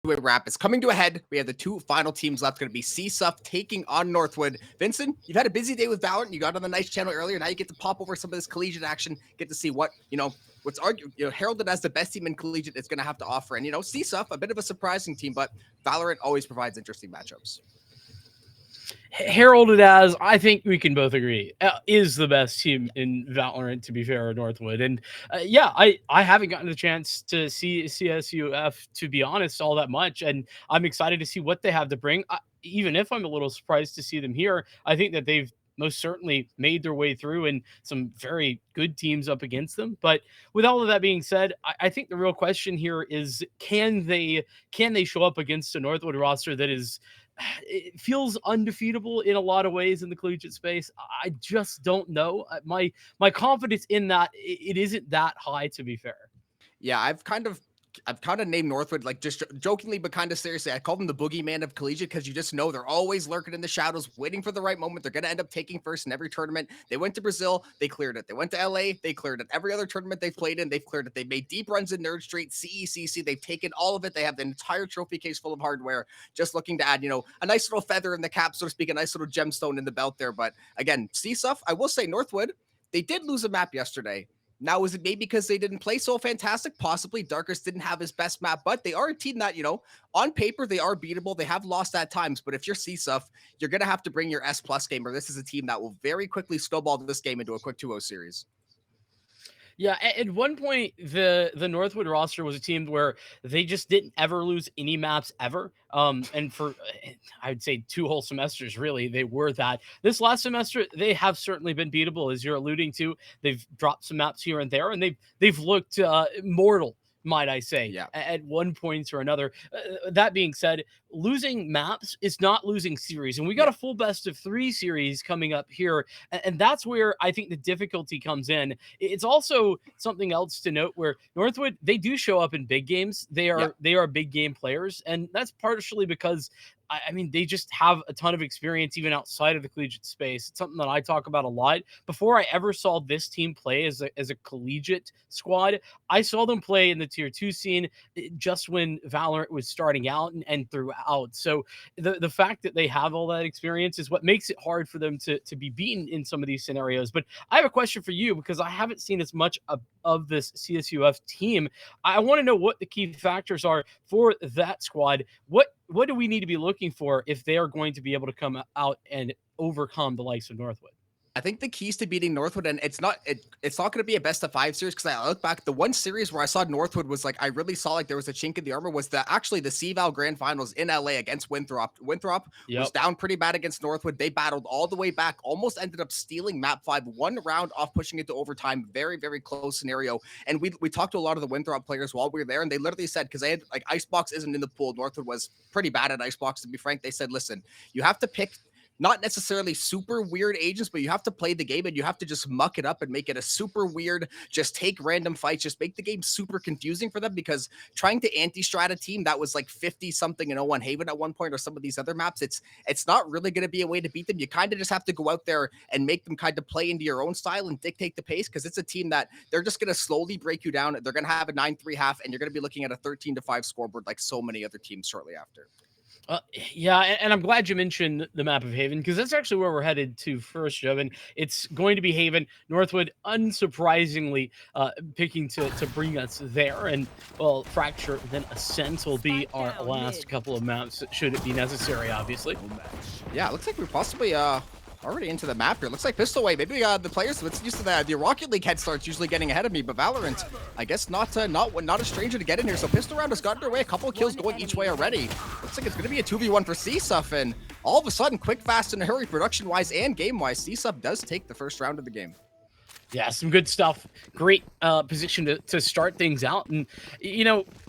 two-way wrap is coming to a head. We have the two final teams left. Going to be CSUF taking on Northwood. Vincent, you've had a busy day with Valorant. You got on the nice channel earlier. Now you get to pop over some of this collegiate action. Get to see what, what's heralded as the best team in collegiate is going to have to offer. And, CSUF, a bit of a surprising team, but Valorant always provides interesting matchups. Heralded as, I think we can both agree, is the best team in Valorant, to be fair, Northwood. And I haven't gotten the chance to see CSUF, to be honest, all that much. And I'm excited to see what they have to bring. Even if I'm a little surprised to see them here, I think that they've most certainly made their way through and some very good teams up against them. But with all of that being said, I think the real question here is, can they show up against a Northwood roster that is, it feels undefeatable in a lot of ways in the collegiate space? I just don't know. My confidence in that, it isn't that high, to be fair. Yeah, I've kind of named Northwood, like, just jokingly, but kind of seriously. I call them the boogeyman of collegiate because you just know they're always lurking in the shadows, waiting for the right moment. They're going to end up taking first in every tournament. They went to Brazil, they cleared it. They went to LA, they cleared it. Every other tournament they've played in, they've cleared it. They've made deep runs in Nerd Street, CECC. They've taken all of it. They have the entire trophy case full of hardware, just looking to add, a nice little feather in the cap, so to speak, a nice little gemstone in the belt there. But again, CSUF, I will say Northwood, they did lose a map yesterday. Now, is it maybe because they didn't play so fantastic? Possibly. Darkest didn't have his best map, but they are a team that, on paper, they are beatable. They have lost at times, but if you're CSUF, you're going to have to bring your S+ game, or this is a team that will very quickly snowball this game into a quick 2-0 series. Yeah, at one point, the Northwood roster was a team where they just didn't ever lose any maps ever. And for, I would say, 2 whole semesters, really, they were that. This last semester, they have certainly been beatable, as you're alluding to. They've dropped some maps here and there, and they've looked mortal, might I say, at one point or another. That being said, losing maps is not losing series. And we got a full best of 3 series coming up here. And that's where I think the difficulty comes in. It's also something else to note where Northwood, they do show up in big games. They are big game players. And that's partially because, I mean, they just have a ton of experience even outside of the collegiate space. It's something that I talk about a lot. Before I ever saw this team play as a collegiate squad, I saw them play in the tier 2 scene just when Valorant was starting out and throughout. So the fact that they have all that experience is what makes it hard for them to be beaten in some of these scenarios. But I have a question for you, because I haven't seen as much of this CSUF team. I want to know what the key factors are for that squad. What do we need to be looking for if they are going to be able to come out and overcome the likes of Northwood? I think the keys to beating Northwood, and it's not going to be a best of 5 series, because I look back, the one series where I saw Northwood was like, I really saw like there was a chink in the armor, was actually the CVAL Grand Finals in LA against Winthrop. Winthrop was down pretty bad against Northwood. They battled all the way back, almost ended up stealing map 5, 1 round off, pushing it to overtime. Very, very close scenario. And we talked to a lot of the Winthrop players while we were there, and they literally said, because they had like Icebox isn't in the pool. Northwood was pretty bad at Icebox, to be frank. They said, listen, you have to pick not necessarily super weird agents, but you have to play the game and you have to just muck it up and make it a super weird, just take random fights, just make the game super confusing for them, because trying to anti-strat a team that was like 50 something in 01 Haven at one point, or some of these other maps, it's not really going to be a way to beat them. You kind of just have to go out there and make them kind of play into your own style and dictate the pace, because it's a team that they're just going to slowly break you down. They're going to have a 9-3 half, and you're going to be looking at a 13-5 scoreboard like so many other teams shortly after. And I'm glad you mentioned the map of Haven, because that's actually where we're headed to first, Joe. And it's going to be Haven. Northwood, unsurprisingly, picking to bring us there. And, well, Fracture, then Ascent will be our last couple of maps, should it be necessary, obviously. Yeah, it looks like we're possibly already into the map here. Looks like Pistol Wave. Maybe the players that's used to the Rocket League head starts usually getting ahead of me, but Valorant, I guess not a stranger to get in here. So Pistol Round has gotten underway. A couple of kills going each way already. Looks like it's going to be a 2v1 for CSUF, and all of a sudden, quick, fast, and a hurry, production-wise and game-wise, CSUF does take the first round of the game. Yeah, some good stuff. Great position to start things out. And,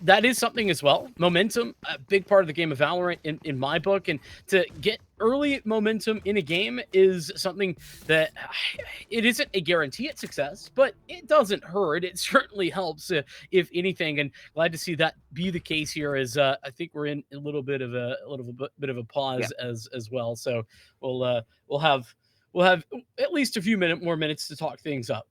that is something as well. Momentum, a big part of the game of Valorant in my book. And to get early momentum in a game is something that it isn't a guarantee at success, but it doesn't hurt. It certainly helps, if anything. And glad to see that be the case here, as I think we're in a little bit of a pause as well. So we'll have at least a few more minutes to talk things up.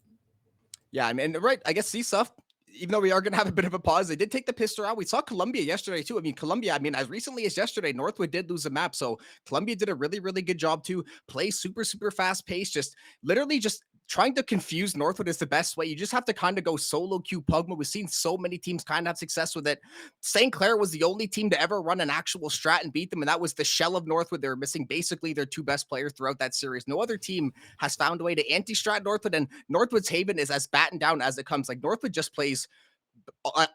Yeah, I mean, right. I guess CSUF, even though we are going to have a bit of a pause, they did take the pistol out. We saw Colombia yesterday too. I mean, Colombia, I mean, as recently as yesterday, Northwood did lose a map. So Colombia did a really, really good job to play super, super fast pace. Just literally just trying to confuse Northwood is the best way. You just have to kind of go solo queue Pugma. We've seen so many teams kind of have success with it. St. Clair was the only team to ever run an actual strat and beat them. And that was the shell of Northwood. They were missing basically their two best players throughout that series. No other team has found a way to anti-strat Northwood, and Northwood's Haven is as battened down as it comes. Like Northwood just plays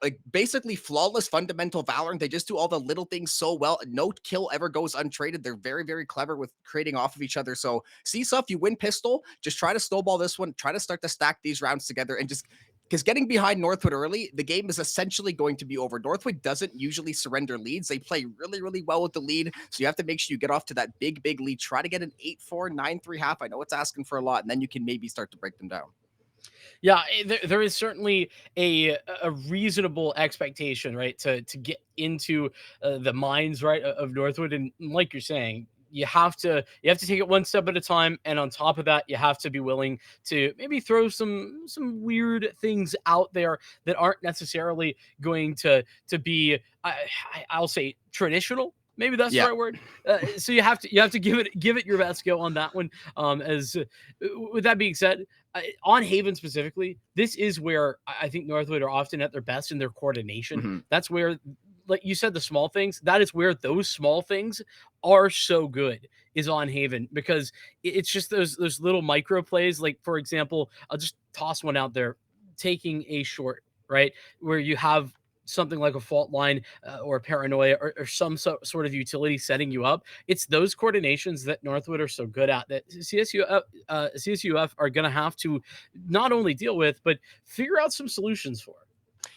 like basically flawless fundamental Valorant. They just do all the little things so well. No kill ever goes untraded. They're very, very clever with creating off of each other. So CSUF, you win pistol, just try to snowball this one, try to start to stack these rounds together, and just because getting behind Northwood early, the game is essentially going to be over. Northwood doesn't usually surrender leads. They play really, really well with the lead. So you have to make sure you get off to that big, big lead. Try to get an 8-4, 9-3 half. I know it's asking for a lot, and then you can maybe start to break them down. Yeah, there is certainly a reasonable expectation, right, to get into the minds, right, of Northwood, and like you're saying, you have to take it one step at a time, and on top of that, you have to be willing to maybe throw some weird things out there that aren't necessarily going to be I'll say traditional. Maybe that's the right word. So you have to give it your best go on that one. As with that being said, on Haven specifically, this is where I think Northwood are often at their best in their coordination. Mm-hmm. That's where, like you said, the small things. That is where those small things are so good, is on Haven, because it's just those little micro plays. Like, for example, I'll just toss one out there: taking a short, right, where you have something like a fault line or a paranoia or some sort of utility setting you up. It's those coordinations that Northwood are so good at that CSUF are going to have to not only deal with, but figure out some solutions for.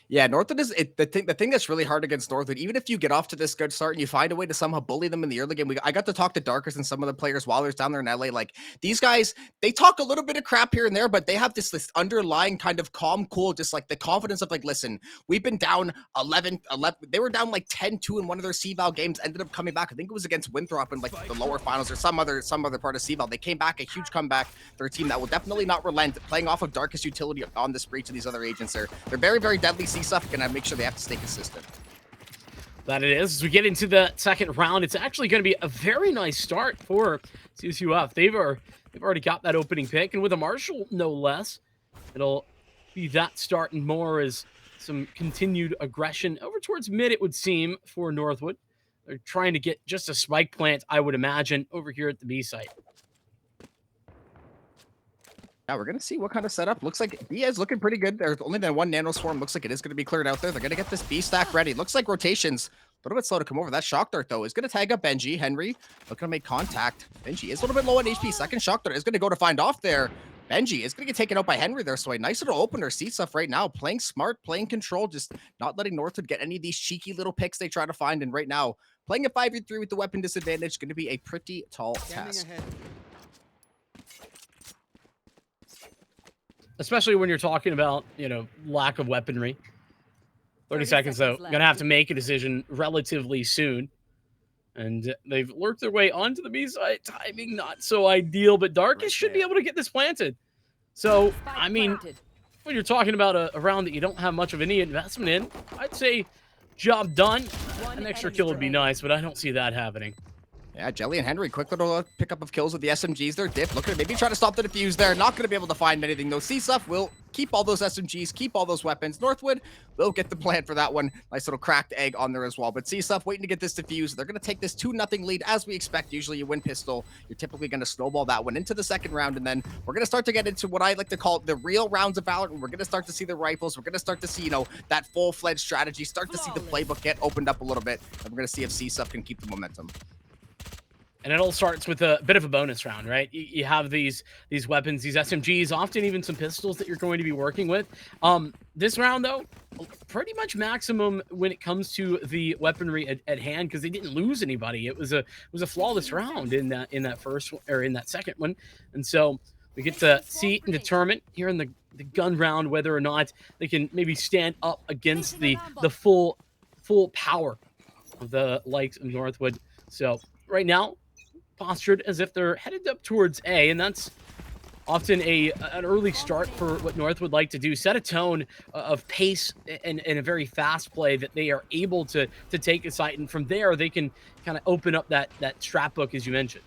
Yeah, Northwood is the thing that's really hard against Northwood. Even if you get off to this good start and you find a way to somehow bully them in the early game, I got to talk to Darkers and some of the players while I was down there in LA. Like, these guys, they talk a little bit of crap here and there, but they have this underlying kind of calm, cool, just like the confidence of like, listen, we've been down 11. They were down like 10-2 in one of their CVAL games, ended up coming back. I think it was against Winthrop in like the lower finals or some other part of CVAL. They came back, a huge comeback. They're a team that will definitely not relent, playing off of Darkest utility on this breach of these other agents. They're very, very deadly. CSUF gonna make sure they have to stay consistent. That it is. As we get into the second round, it's actually going to be a very nice start for CSUF. They've already got that opening pick, and with a Marshall, no less, it'll be that start and more as some continued aggression over towards mid, it would seem, for Northwood. They're trying to get just a spike plant, I would imagine, over here at the B site. Yeah, we're going to see what kind of setup. Looks like B is looking pretty good. There's only been one nano swarm. Looks like it is going to be cleared out there. They're going to get this B stack ready. Looks like rotations a little bit slow to come over. That shock dart, though, is going to tag up Benji. Henry looking to make contact. Benji is a little bit low on HP. Second shock dart is going to go to find off there. Benji is going to get taken out by Henry there. So a nice little opener. CSUF right now, playing smart, playing control, just not letting Northwood get any of these cheeky little picks they try to find. And right now, playing a 5v3 with the weapon disadvantage, going to be a pretty tall task. Especially when you're talking about, lack of weaponry. 30 seconds, though. Going to have to make a decision relatively soon. And they've lurked their way onto the B side. Timing not so ideal, but Darkest should be able to get this planted. So, I mean, when you're talking about a round that you don't have much of any investment in, I'd say job done. An extra kill would be nice, but I don't see that happening. Yeah, Jelly and Henry, quick little pickup of kills with the SMGs. They're dipped. Looking to maybe try to stop the defuse there. Not going to be able to find anything, though. CSUF will keep all those SMGs, keep all those weapons. Northwood will get the plan for that one. Nice little cracked egg on there as well. But CSUF waiting to get this defuse. They're going to take this 2-0 lead as we expect. Usually you win pistol. You're typically going to snowball that one into the second round. And then we're going to start to get into what I like to call the real rounds of Valorant. We're going to start to see the rifles. We're going to start to see, that full-fledged strategy. Start to see the playbook get opened up a little bit. And we're going to see if CSUF can keep the momentum. And it all starts with a bit of a bonus round, right? You have these weapons, these SMGs, often even some pistols that you're going to be working with. This round, though, pretty much maximum when it comes to the weaponry at hand, because they didn't lose anybody. It was a flawless round in that first or in that second one, and so we get to see and determine here in the gun round whether or not they can maybe stand up against the full power of the likes of Northwood. So right now, postured as if they're headed up towards A, and that's often an early start for what North would like to do, set a tone of pace and a very fast play that they are able to take a site, and from there they can kind of open up that strat book as you mentioned.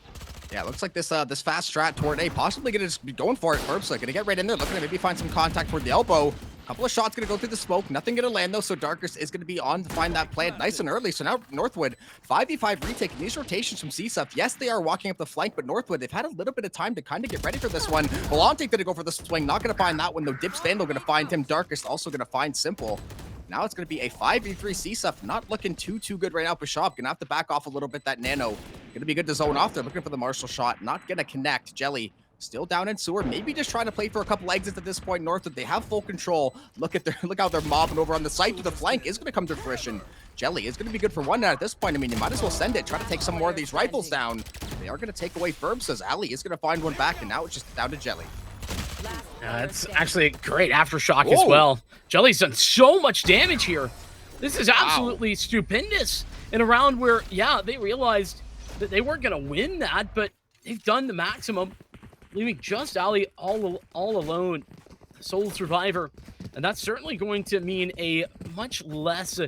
Yeah, looks like this this fast strat toward A, possibly gonna just be going for it. Herbsa gonna get right in there, looking to maybe find some contact toward the elbow. Couple of shots gonna go through the smoke, nothing gonna land though, so Darkest is gonna be on to find that plant nice and early. So now Northwood 5v5 retake, and these rotations from CSUF, yes, they are walking up the flank, but Northwood, they've had a little bit of time to kind of get ready for this one. Volante gonna go for the swing, not gonna find that one though. Dips Vandal gonna find him, Darkest also gonna find Simple. Now it's going to be a 5v3 CSUF. Not looking too good right now. Bishop going to have to back off a little bit. That Nano going to be good to zone off there. Looking for the Marshall shot. Not going to connect. Jelly still down in sewer. Maybe just trying to play for a couple exits at this point. Northwood, they have full control. Look how they're mobbing over on the site. To the flank is going to come to fruition. Jelly is going to be good for one now at this point. I mean, you might as well send it. Try to take some more of these rifles down. They are going to take away Ferb, says Ali is going to find one back, and now it's just down to Jelly. It's actually a great aftershock as well. Jelly's done so much damage here. This is absolutely stupendous. In a round where, yeah, they realized that they weren't going to win that, but they've done the maximum, leaving just Ali all alone, the sole survivor. And that's certainly going to mean a much less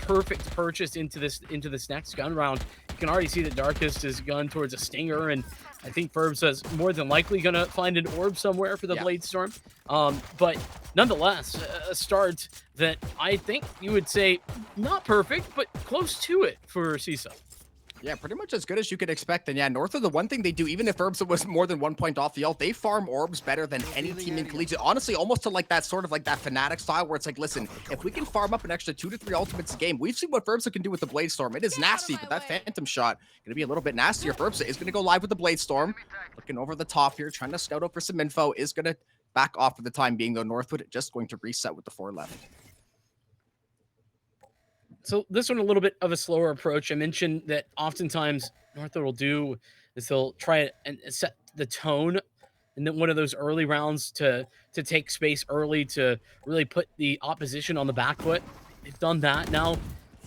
perfect purchase into this next gun round. You can already see that Darkest has gone towards a Stinger, and I think Ferbs is more than likely going to find an orb somewhere for the Blade Storm. But nonetheless, a start that I think you would say not perfect, but close to it for CISA. Yeah, pretty much as good as you could expect. And yeah, Northwood, the one thing they do, even if Herbsa was more than 1 point off the ult, they farm orbs better than any team in Collegiate. Honestly, almost to like that sort of like that Fnatic style where it's like, listen, if we can farm up an extra 2 to 3 ultimates a game, we've seen what Herbsa can do with the Blade Storm. It is nasty, but that Phantom shot going to be a little bit nastier. Herbsa is going to go live with the Blade Storm. Looking over the top here, trying to scout out for some info. Is going to back off for the time being, though. Northwood just going to reset with the 4 left. So this one, a little bit of a slower approach. I mentioned that oftentimes Northwood will do is they'll try and set the tone in one of those early rounds to take space early to really put the opposition on the back foot. They've done that. Now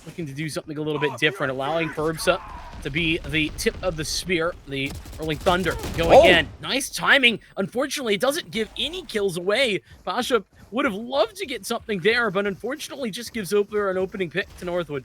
looking to do something a little bit different, allowing Ferbsa to be the tip of the spear, the Rolling Thunder. Go again. Nice timing. Unfortunately, it doesn't give any kills away. Pasha would have loved to get something there, but unfortunately just gives over an opening pick to Northwood.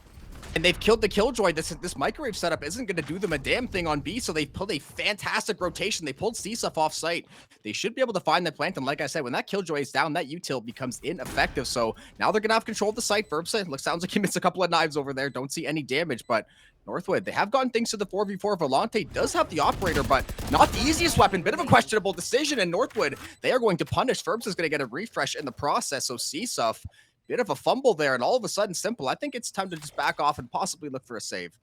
And they've killed the Killjoy. This microwave setup isn't going to do them a damn thing on B, so they pulled a fantastic rotation. They pulled CSUF off site. They should be able to find that plant, and like I said, when that Killjoy is down, that util becomes ineffective. So now they're going to have control of the site. Ferbsa, sounds like he missed a couple of knives over there. Don't see any damage, but Northwood, they have gotten things to the 4v4. Volante does have the operator, but not the easiest weapon. Bit of a questionable decision, and Northwood, they are going to punish. Ferbsa is going to get a refresh in the process, so CSUF, bit of a fumble there, and all of a sudden, Simple, I think it's time to just back off and possibly look for a save.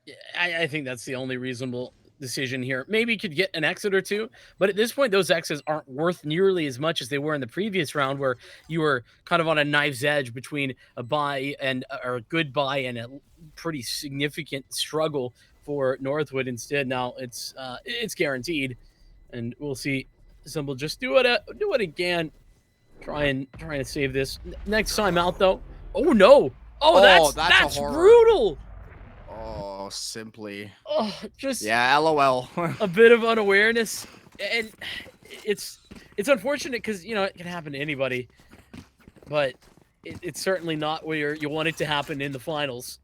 Yeah, I think that's the only reasonable decision here. Maybe you could get an exit or two, but at this point, those exits aren't worth nearly as much as they were in the previous round, where you were kind of on a knife's edge between a buy and or a good buy and a pretty significant struggle for Northwood. Instead, now it's guaranteed, and we'll see Simple just do it again. Trying to save this. Next time out, though. Oh, no. Oh, that's brutal. Oh, simply. Oh, just. Yeah, LOL. A bit of unawareness. And it's unfortunate because, it can happen to anybody. But it's certainly not where you want it to happen in the finals.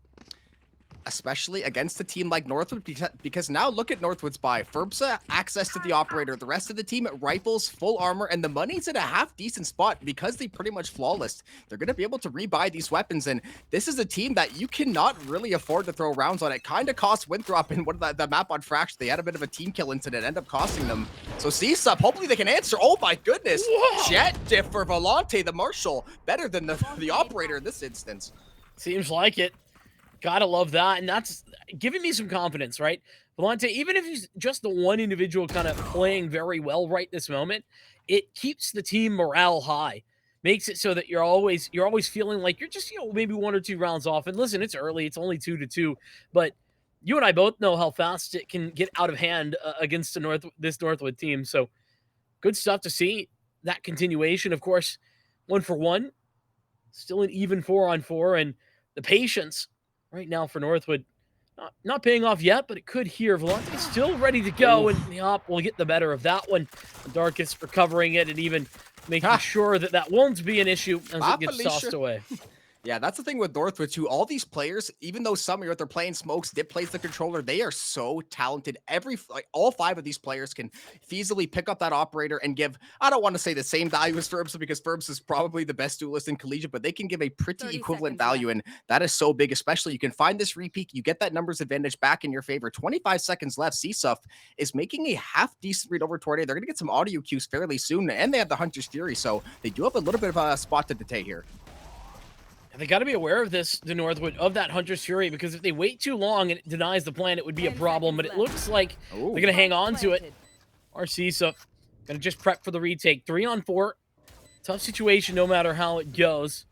Especially against a team like Northwood, because now look at Northwood's buy. Ferbsa, access to the operator. The rest of the team, rifles, full armor, and the money's in a half-decent spot because they pretty much flawless. They're going to be able to rebuy these weapons, and this is a team that you cannot really afford to throw rounds on. It kind of cost Winthrop in the map on Fraction. They had a bit of a team kill incident, end up costing them. So CSUP, hopefully they can answer. Oh my goodness. Whoa. Jet diff for Volante, the Marshal. Better than the operator in this instance. Seems like it. Gotta love that, and that's giving me some confidence, right? Volante, even if he's just the one individual kind of playing very well right this moment, it keeps the team morale high. Makes it so that you're always feeling like you're just, maybe 1 or 2 rounds off. And listen, it's early, it's only 2-2, but you and I both know how fast it can get out of hand against this Northwood team. So good stuff to see that continuation. Of course, 1-for-1, still an even 4-on-4, and the patience right now for Northwood, Not paying off yet, but it could here. Volante still ready to go, and the op will get the better of that one. Darkest recovering it and even making sure that that won't be an issue as it gets tossed away. Yeah, that's the thing with Northwood too. All these players, even though some are they're playing smokes, Dip plays the controller, they are so talented. All 5 of these players can feasibly pick up that operator and give, I don't want to say the same value as Ferbs because Ferbs is probably the best duelist in collegiate, but they can give a pretty equivalent value. And that is so big, especially you can find this repeat, you get that numbers advantage back in your favor. 25 seconds left. CSUF is making a half decent read over Tornado. They're going to get some audio cues fairly soon, and they have the Hunter's Fury, so they do have a little bit of a spot to dictate here. They got to be aware of this, the Northwood, of that Hunter's Fury, because if they wait too long and it denies the plan, it would be a problem. But it looks like they're going to hang on to it. RC, so going to just prep for the retake. 3-on-4. Tough situation no matter how it goes.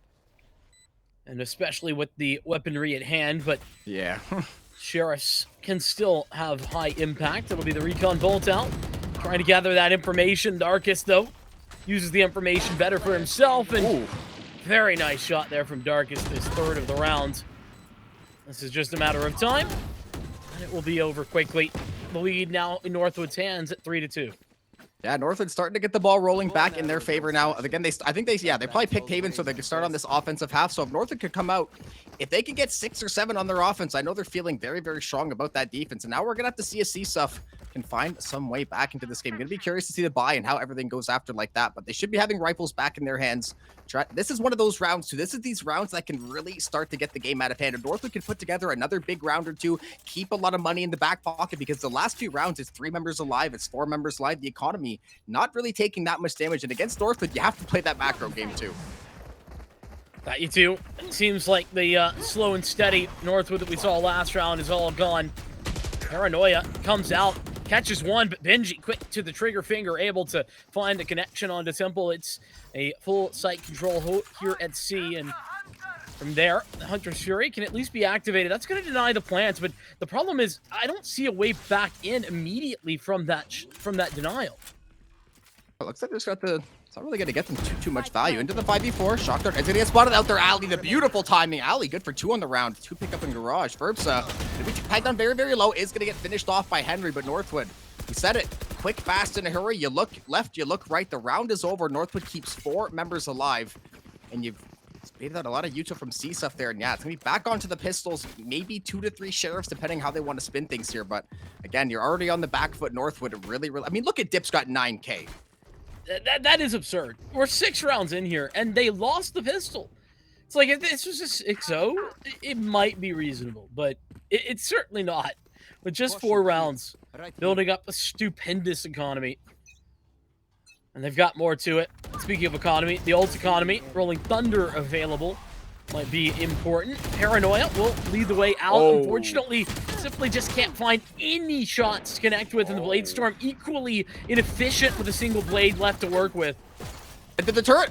And especially with the weaponry at hand. But yeah, Sheriffs can still have high impact. It'll be the recon bolt out. Trying to gather that information. Darkest, though, uses the information better for himself. And very nice shot there from Darkest, his 3rd of the round. This is just a matter of time, and it will be over quickly. The lead now in Northwood's hands at 3-2. Yeah, Northwood's starting to get the ball rolling back in their favor now. Again, they probably picked Haven so they can start on this offensive half. So if Northwood could come out, if they can get 6 or 7 on their offense, I know they're feeling very, very strong about that defense. And now we're going to have to see if CSUF can find some way back into this game. Going to be curious to see the buy and how everything goes after like that. But they should be having rifles back in their hands. This is one of those rounds, too. This is these rounds that can really start to get the game out of hand. If Northwood can put together another big round or two, keep a lot of money in the back pocket, because the last few rounds, it's 3 members alive, it's 4 members alive. The economy not really taking that much damage. And against Northwood, you have to play that macro game, too. That you too. It seems like the slow and steady Northwood that we saw last round is all gone. Paranoia comes out, catches one, but Benji quick to the trigger finger, able to find the connection onto Temple. It's a full site control here at C, and from there, the Hunter's Fury can at least be activated. That's going to deny the plants, but the problem is I don't see a way back in immediately from that denial. It looks like it's not really going to get them too much value. Into the 5v4. Shock Dart is going to get spotted out there. Ali, the beautiful timing. Ali, good for 2 on the round. 2 pick up in Garage. Ferbsa, going to be tagged down very, very low. Is going to get finished off by Henry, but Northwood, we said it. Quick, fast, in a hurry. You look left, you look right. The round is over. Northwood keeps 4 members alive. And you've spade out a lot of util from C stuff there. And yeah, it's going to be back onto the pistols. Maybe 2 to 3 sheriffs, depending how they want to spin things here. But again, you're already on the back foot. Northwood really, I mean, look at Dip's got 9K. That is absurd. We're 6 rounds in here, and they lost the pistol. It's like, if this was just 6-0, it might be reasonable, but it's certainly not. With just 4 rounds, building up a stupendous economy. And they've got more to it. Speaking of economy, the ult economy, Rolling Thunder available might be important. Paranoia will lead the way out. Unfortunately, simply just can't find any shots to connect with in the Blade Storm. Equally inefficient with a single blade left to work with. Into the turret.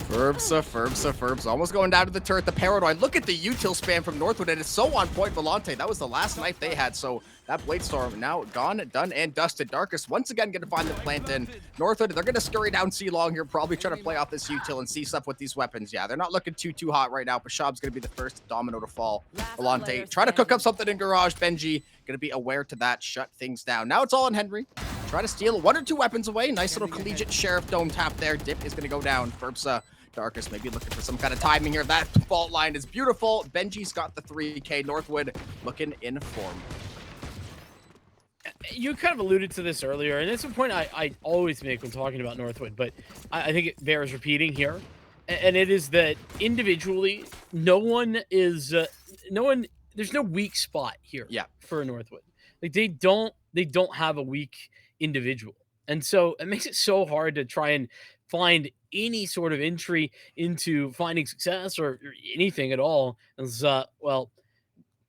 Ferbsa. Almost going down to the turret. The Paranoid. Look at the util spam from Northwood, and it's so on point. Volante. That was the last knife they had, so that Blade Storm now gone, done, and dusted. Darkest once again going to find the plant in. Northwood, they're going to scurry down C-Long here, probably trying to play off this util and see stuff with these weapons. Yeah, they're not looking too hot right now. Pashab's going to be the first domino to fall. Volante, try to cook up something in Garage. Benji, going to be aware to that, shut things down. Now it's all on Henry. Try to steal 1 or 2 weapons away. Nice little collegiate sheriff dome tap there. Dip is going to go down. Ferbsa, Darkest maybe looking for some kind of timing here. That fault line is beautiful. Benji's got the 3K. Northwood looking in form. You kind of alluded to this earlier, and it's a point I always make when talking about Northwood, but I think it bears repeating here. And it is that individually, there's no weak spot here for Northwood. Like they don't have a weak individual. And so it makes it so hard to try and find any sort of entry into finding success or anything at all. As well,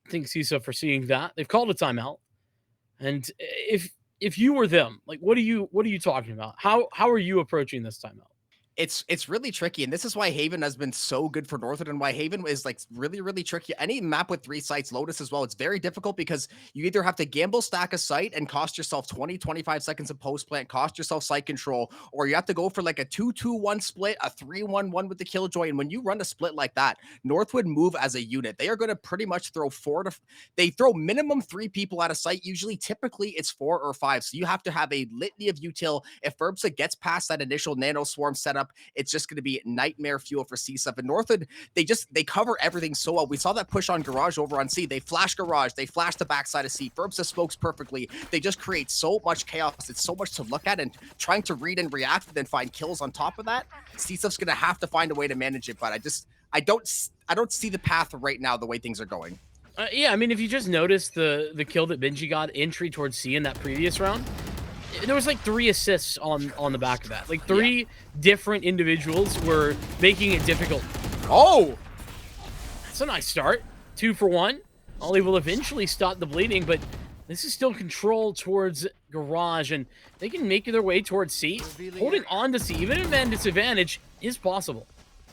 I think CISA for seeing that. They've called a timeout. And if you were them, like what are you talking about? How are you approaching this timeout? It's really tricky, and this is why Haven has been so good for Northwood, and why Haven is like really, really tricky. Any map with 3 sites, Lotus as well, it's very difficult because you either have to gamble stack a site and cost yourself 20, 25 seconds of post plant, cost yourself site control, or you have to go for like a 2-2-1 split, a 3-1-1 with the killjoy. And when you run a split like that, Northwood move as a unit. They are going to pretty much throw they throw minimum 3 people at a site. Usually, typically it's 4 or 5. So you have to have a litany of util. If Ferbsa gets past that initial nano swarm setup, it's just going to be nightmare fuel for C-Sub. And Northwood, they cover everything so well. We saw that push on Garage over on C. They flash Garage. They flash the backside of C. Ferbsa smokes perfectly. They just create so much chaos. It's so much to look at, and trying to read and react and then find kills on top of that, C-Sub's going to have to find a way to manage it. But I don't see the path right now the way things are going. Yeah, I mean, if you just notice the kill that Benji got entry towards C in that previous round, there was like 3 assists on the back of that. Like 3 different individuals were making it difficult. Oh, that's a nice start. 2 for 1. Ollie will eventually stop the bleeding, but this is still control towards Garage, and they can make their way towards C. Holding on to C, even if at disadvantage, is possible.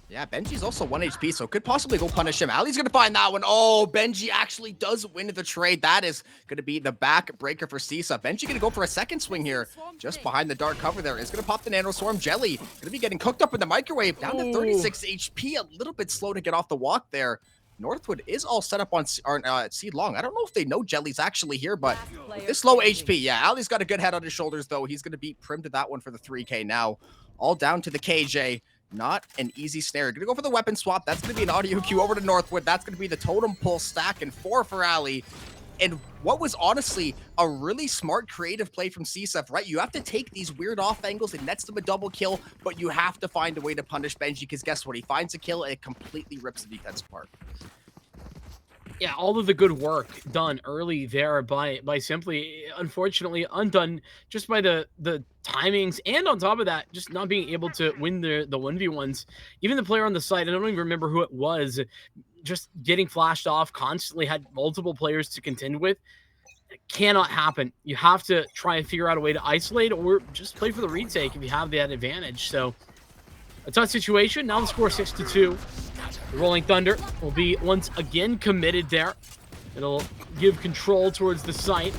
Yeah, Benji's also 1 HP, so could possibly go punish him. Ali's going to find that one. Oh, Benji actually does win the trade. That is going to be the back breaker for C-Sub. Benji going to go for a second swing here, just behind the dark cover there. Is going to pop the Nano Swarm. Jelly going to be getting cooked up in the microwave, down to 36 HP. A little bit slow to get off the walk there. Northwood is all set up on Seed Long. I don't know if they know Jelly's actually here, but with this low HP, yeah, Ali's got a good head on his shoulders, though. He's going to be Prim to that one for the 3K now. All down to the KJ. Not an easy snare. Gonna go for the weapon swap. That's gonna be an audio cue over to Northwood. That's gonna be the totem pull stack and 4 for Ali. And what was honestly a really smart creative play from C-Sub, right? You have to take these weird off angles and nets them a double kill, but you have to find a way to punish Benji, because guess what? He finds a kill and it completely rips the defense apart. Yeah, all of the good work done early there by simply, unfortunately, undone just by the timings, and on top of that, just not being able to win the 1v1s. Even the player on the side, I don't even remember who it was, just getting flashed off, constantly had multiple players to contend with. It cannot happen. You have to try and figure out a way to isolate, or just play for the retake if you have that advantage. So a tough situation. Now the score 6-2. The Rolling Thunder will be once again committed there. It'll give control towards the site,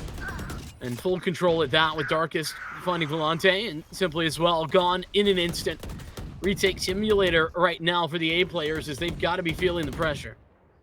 and full control at that, with Darkest finding Volante, and Simply as well gone in an instant. Retake simulator right now for the A players, as they've got to be feeling the pressure.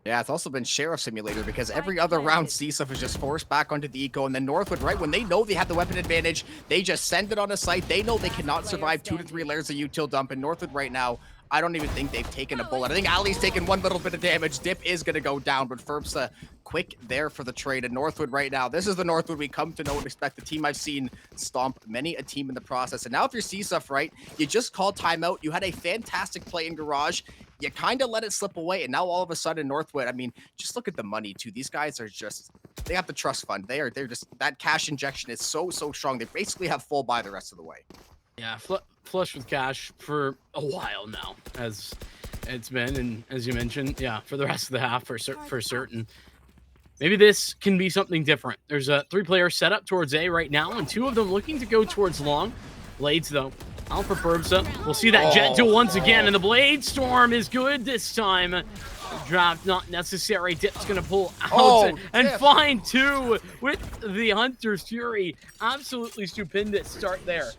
Yeah, it's also been Sheriff Simulator, because every other round C-Sub is just forced back onto the eco, and then Northwood, right, when they know they have the weapon advantage, they just send it on a site. They know they cannot survive 2 to 3 layers of util dump, and Northwood right now, I don't even think they've taken a bullet. I think Ali's taken 1 little bit of damage. Dip is going to go down, but Ferbsa quick there for the trade. And Northwood right now, this is the Northwood we come to know and expect. The team I've seen stomp many a team in the process. And now if you're C-Sub, right, you just called timeout. You had a fantastic play in Garage. You kind of let it slip away. And now all of a sudden, Northwood, I mean, just look at the money too. These guys are just, they have the trust fund. They're just, that cash injection is so strong. They basically have full buy the rest of the way. Yeah, flush with cash for a while now, as it's been, and as you mentioned, yeah, for the rest of the half for certain. Maybe this can be something different. There's a 3-player setup towards A right now, and 2 of them looking to go towards long. Blades, though, out for Ferbsa. We'll see that jet duel once again, and the Blade Storm is good this time. Draft not necessary. Dip's gonna pull out and find 2 with the Hunter's Fury. Absolutely stupendous start there.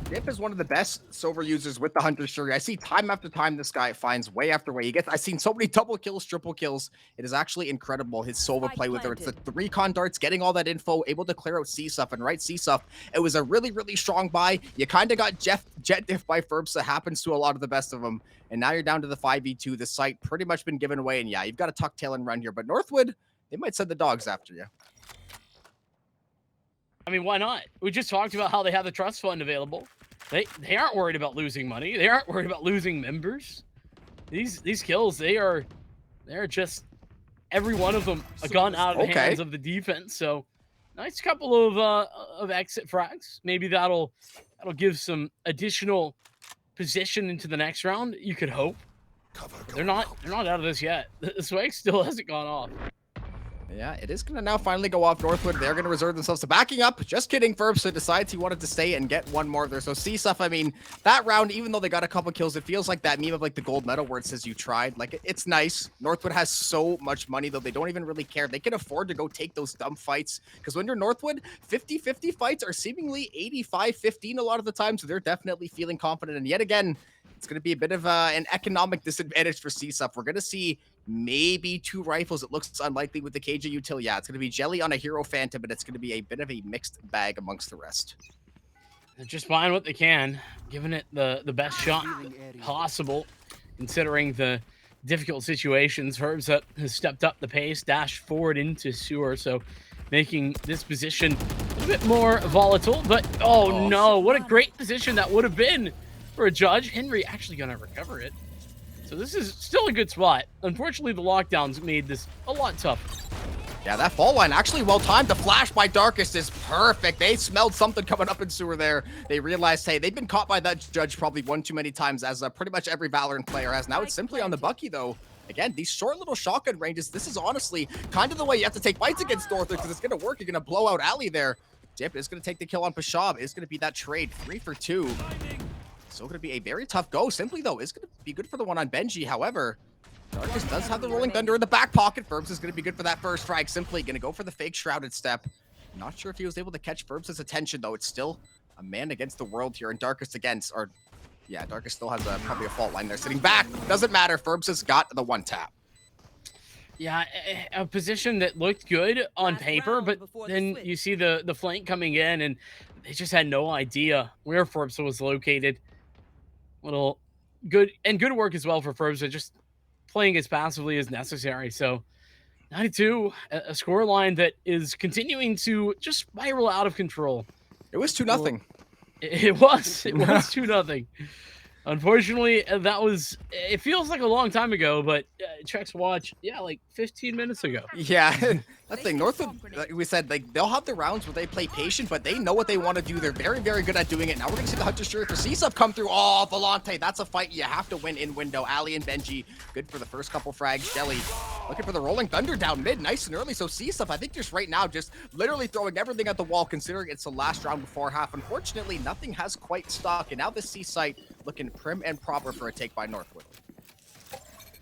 Dip is one of the best silver users with the Hunter's Fury. I see time after time this guy finds way after way. I've seen so many double kills, triple kills. It is actually incredible, his Sova play with her. It's the recon darts, getting all that info, able to clear out C-Suff. And right, C-Suff, it was a really, really strong buy. You kind of got jet diff by Ferbsa, happens to a lot of the best of them. And now you're down to the 5v2. The site pretty much been given away. And yeah, you've got to tuck tail and run here. But Northwood, they might send the dogs after you. I mean, why not? We just talked about how they have the trust fund available. They aren't worried about losing money. They aren't worried about losing members. These kills, they're just, every one of them a gun out of the hands of the defense. So nice couple of exit frags. Maybe that'll give some additional position into the next round. You could hope. They're not out of this yet. The swag still hasn't gone off. Yeah, it is going to now finally go off Northwood. They're going to reserve themselves to backing up. Just kidding, Ferbs decides he wanted to stay and get one more there. So CSUF, I mean, that round, even though they got a couple kills, it feels like that meme of like the gold medal where it says you tried. Like, it's nice. Northwood has so much money, though. They don't even really care. They can afford to go take those dumb fights. Because when you're Northwood, 50-50 fights are seemingly 85-15 a lot of the time. So they're definitely feeling confident. And yet again, it's going to be a bit of an economic disadvantage for CSUF. We're going to see maybe 2 rifles. It looks unlikely with the KJ util. Yeah, it's going to be Jelly on a Hero Phantom, but it's going to be a bit of a mixed bag amongst the rest. They're just buying what they can, giving it the best shot possible, considering the difficult situations. Herbs has stepped up the pace, dashed forward into sewer, so making this position a little bit more volatile. But, oh no, what a great position that would have been for a judge. Henry actually going to recover it. So this is still a good spot. Unfortunately, the lockdowns made this a lot tougher. Yeah, that fall line actually well timed. The flash by Darkest is perfect. They smelled something coming up in sewer there. They realized, hey, they've been caught by that judge probably one too many times, as pretty much every Valorant player has. Now it's simply on the Bucky, though. Again, these short little shotgun ranges, this is honestly kind of the way you have to take fights against Northwood, because it's going to work. You're going to blow out Ali there. Dip is going to take the kill on Pashab. It's going to be that trade, 3 for 2. Still going to be a very tough go. Simply, though, is going to be good for the one on Benji. However, Darkest does have the Rolling Thunder in the back pocket. Ferbs is going to be good for that first frag. Simply going to go for the fake Shrouded Step. Not sure if he was able to catch Ferbs' attention, though. It's still a man against the world here. And Darkest against, or yeah, Darkest still has probably a fault line there. Sitting back. Doesn't matter. Ferbs has got the one tap. Yeah, a position that looked good on paper, but then you see the flank coming in, and they just had no idea where Ferbs was located. Little good work as well for Ferbs, just playing as passively as necessary. So 92, a score line that is continuing to just spiral out of control. It was 2-0. It was 2-0. Unfortunately, it feels like a long time ago, but checks watch, yeah, like 15 minutes ago. Yeah, that thing, Northwood, like we said, like they'll have the rounds where they play patient, but they know what they want to do. They're very, very good at doing it. Now we're going to see the Hunter Shuri for CSUF come through. Oh, Volante, that's a fight you have to win in window. Ali and Benji, good for the first couple frags. Jelly, looking for the Rolling Thunder down mid, nice and early. So CSUF, I think just right now, just literally throwing everything at the wall, considering it's the last round before half. Unfortunately, nothing has quite stuck, and now the C site looking prim and proper for a take by Northwood.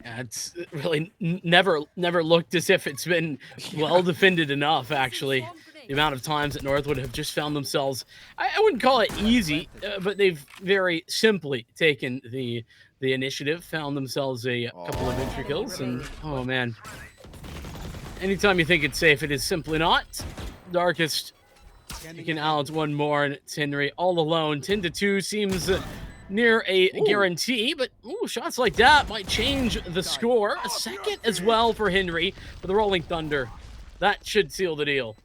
Yeah, it's really never looked as if it's been well defended enough, actually. The amount of times that Northwood have just found themselves, I wouldn't call it easy, but they've very simply taken the initiative, found themselves a couple of entry kills, and oh man. Anytime you think it's safe, it is simply not. Darkest taking out one more, and it's Henry all alone. 10-2 seems near a guarantee, but shots like that might change the score. A second as well for Henry for the Rolling Thunder. That should seal the deal.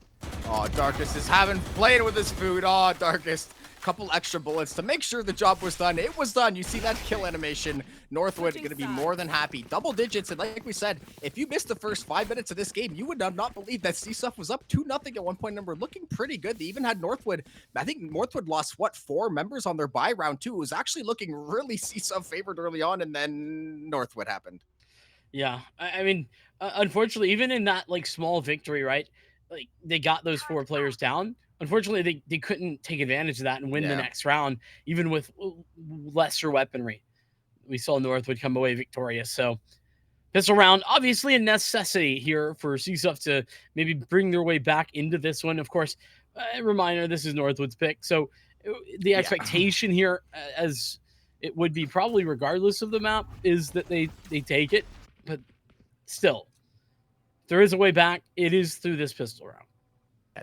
Oh, Darkest is having played with his food. Oh, Darkest. Couple extra bullets to make sure the job was done. It was done. You see that kill animation. Northwood going to be more than happy. Double digits. And like we said, if you missed the first 5 minutes of this game, you would not believe that CSUF was up 2-0 at one point. Number looking pretty good. They even had Northwood. I think Northwood lost, what, 4 members on their bye round too. It was actually looking really CSUF favored early on, and then Northwood happened. Yeah, I mean, unfortunately, even in that like small victory, right? Like they got those 4 players down. Unfortunately, they couldn't take advantage of that and win the next round, even with lesser weaponry. We saw Northwood come away victorious. So pistol round, obviously a necessity here for CSUF to maybe bring their way back into this one. Of course, a reminder, this is Northwood's pick. So the expectation here, as it would be probably regardless of the map, is that they take it. But still, if there is a way back, it is through this pistol round.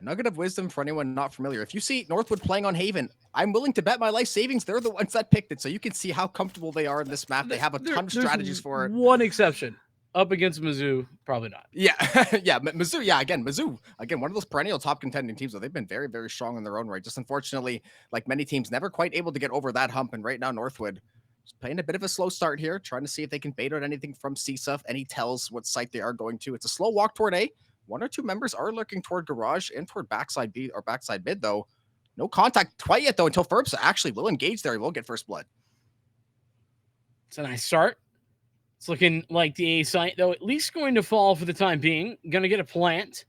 Nugget of wisdom for anyone not familiar. If you see Northwood playing on Haven, I'm willing to bet my life savings they're the ones that picked it. So you can see how comfortable they are in this map. They have a ton of strategies for it. One exception. Up against Mizzou, probably not. Yeah, yeah, Mizzou, yeah, Mizzou, one of those perennial top contending teams, though. They've been very, very strong in their own right. Just unfortunately, like many teams, never quite able to get over that hump. And right now, Northwood just playing a bit of a slow start here, trying to see if they can bait out anything from CSUF. Any tells what site they are going to. It's a slow walk toward A. 1 or 2 members are looking toward garage and toward backside B or backside mid, though. No contact quite yet, though, until Ferbs actually will engage there. He will get first blood. It's a nice start. It's looking like the A site, though, at least going to fall for the time being. Going to get a plant.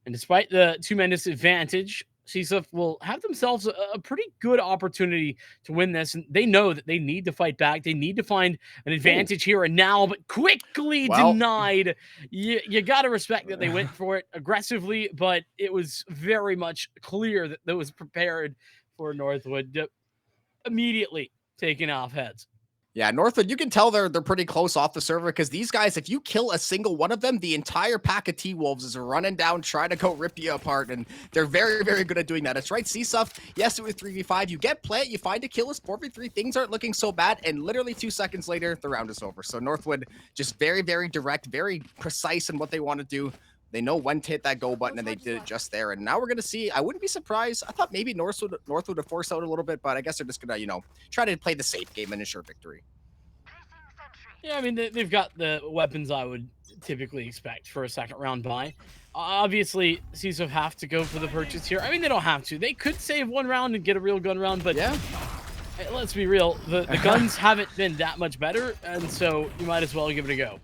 And despite the two-man disadvantage, CSUF will have themselves a pretty good opportunity to win this. And they know that they need to fight back. They need to find an advantage here and now, but quickly denied. You got to respect that they went for it aggressively, but it was very much clear that that was prepared for Northwood, immediately taking off heads. Yeah, Northwood, you can tell they're pretty close off the server because these guys, if you kill a single one of them, the entire pack of T-Wolves is running down, trying to go rip you apart, and they're very, very good at doing that. That's right, CSUF, yes, it was 3v5. You get plant, you find a kill, it's 4v3. Things aren't looking so bad, and literally 2 seconds later, the round is over. So Northwood, just very, very direct, very precise in what they want to do. They know when to hit that go button, and they did it just there. And now we're going to see, I wouldn't be surprised. I thought maybe Northwood would force out a little bit, but I guess they're just going to, try to play the safe game and ensure victory. Yeah, I mean, they've got the weapons I would typically expect for a second round buy. Obviously, CSUF have to go for the purchase here. I mean, they don't have to. They could save one round and get a real gun round, but yeah, let's be real. The guns haven't been that much better, and so you might as well give it a go.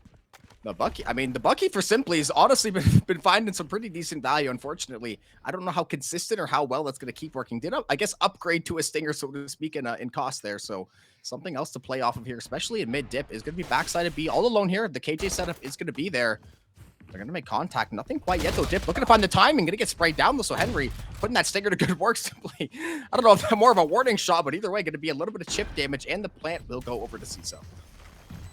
The Bucky for Simply has honestly been finding some pretty decent value. Unfortunately, I don't know how consistent or how well that's going to keep working. Did I guess upgrade to a Stinger, so to speak, in cost there. So something else to play off of here, especially in mid dip, is going to be backside of B all alone here. The KJ setup is going to be there. They're going to make contact. Nothing quite yet, though. Dip looking to find the timing. Going to get sprayed down, though. So Henry putting that Stinger to good work. Simply, I don't know if more of a warning shot, but either way, going to be a little bit of chip damage, and the plant will go over to CSUF.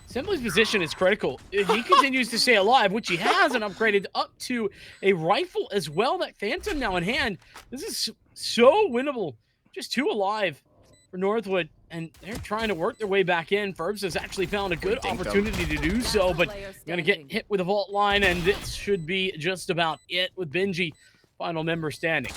Simply's position is critical. If he continues to stay alive, which he has, and upgraded up to a rifle as well, that Phantom now in hand, this is so winnable. Just 2 alive for Northwood, and they're trying to work their way back in. Ferbs has actually found a good opportunity to do so, but going to get hit with a vault line, and this should be just about it with Benji, final member standing.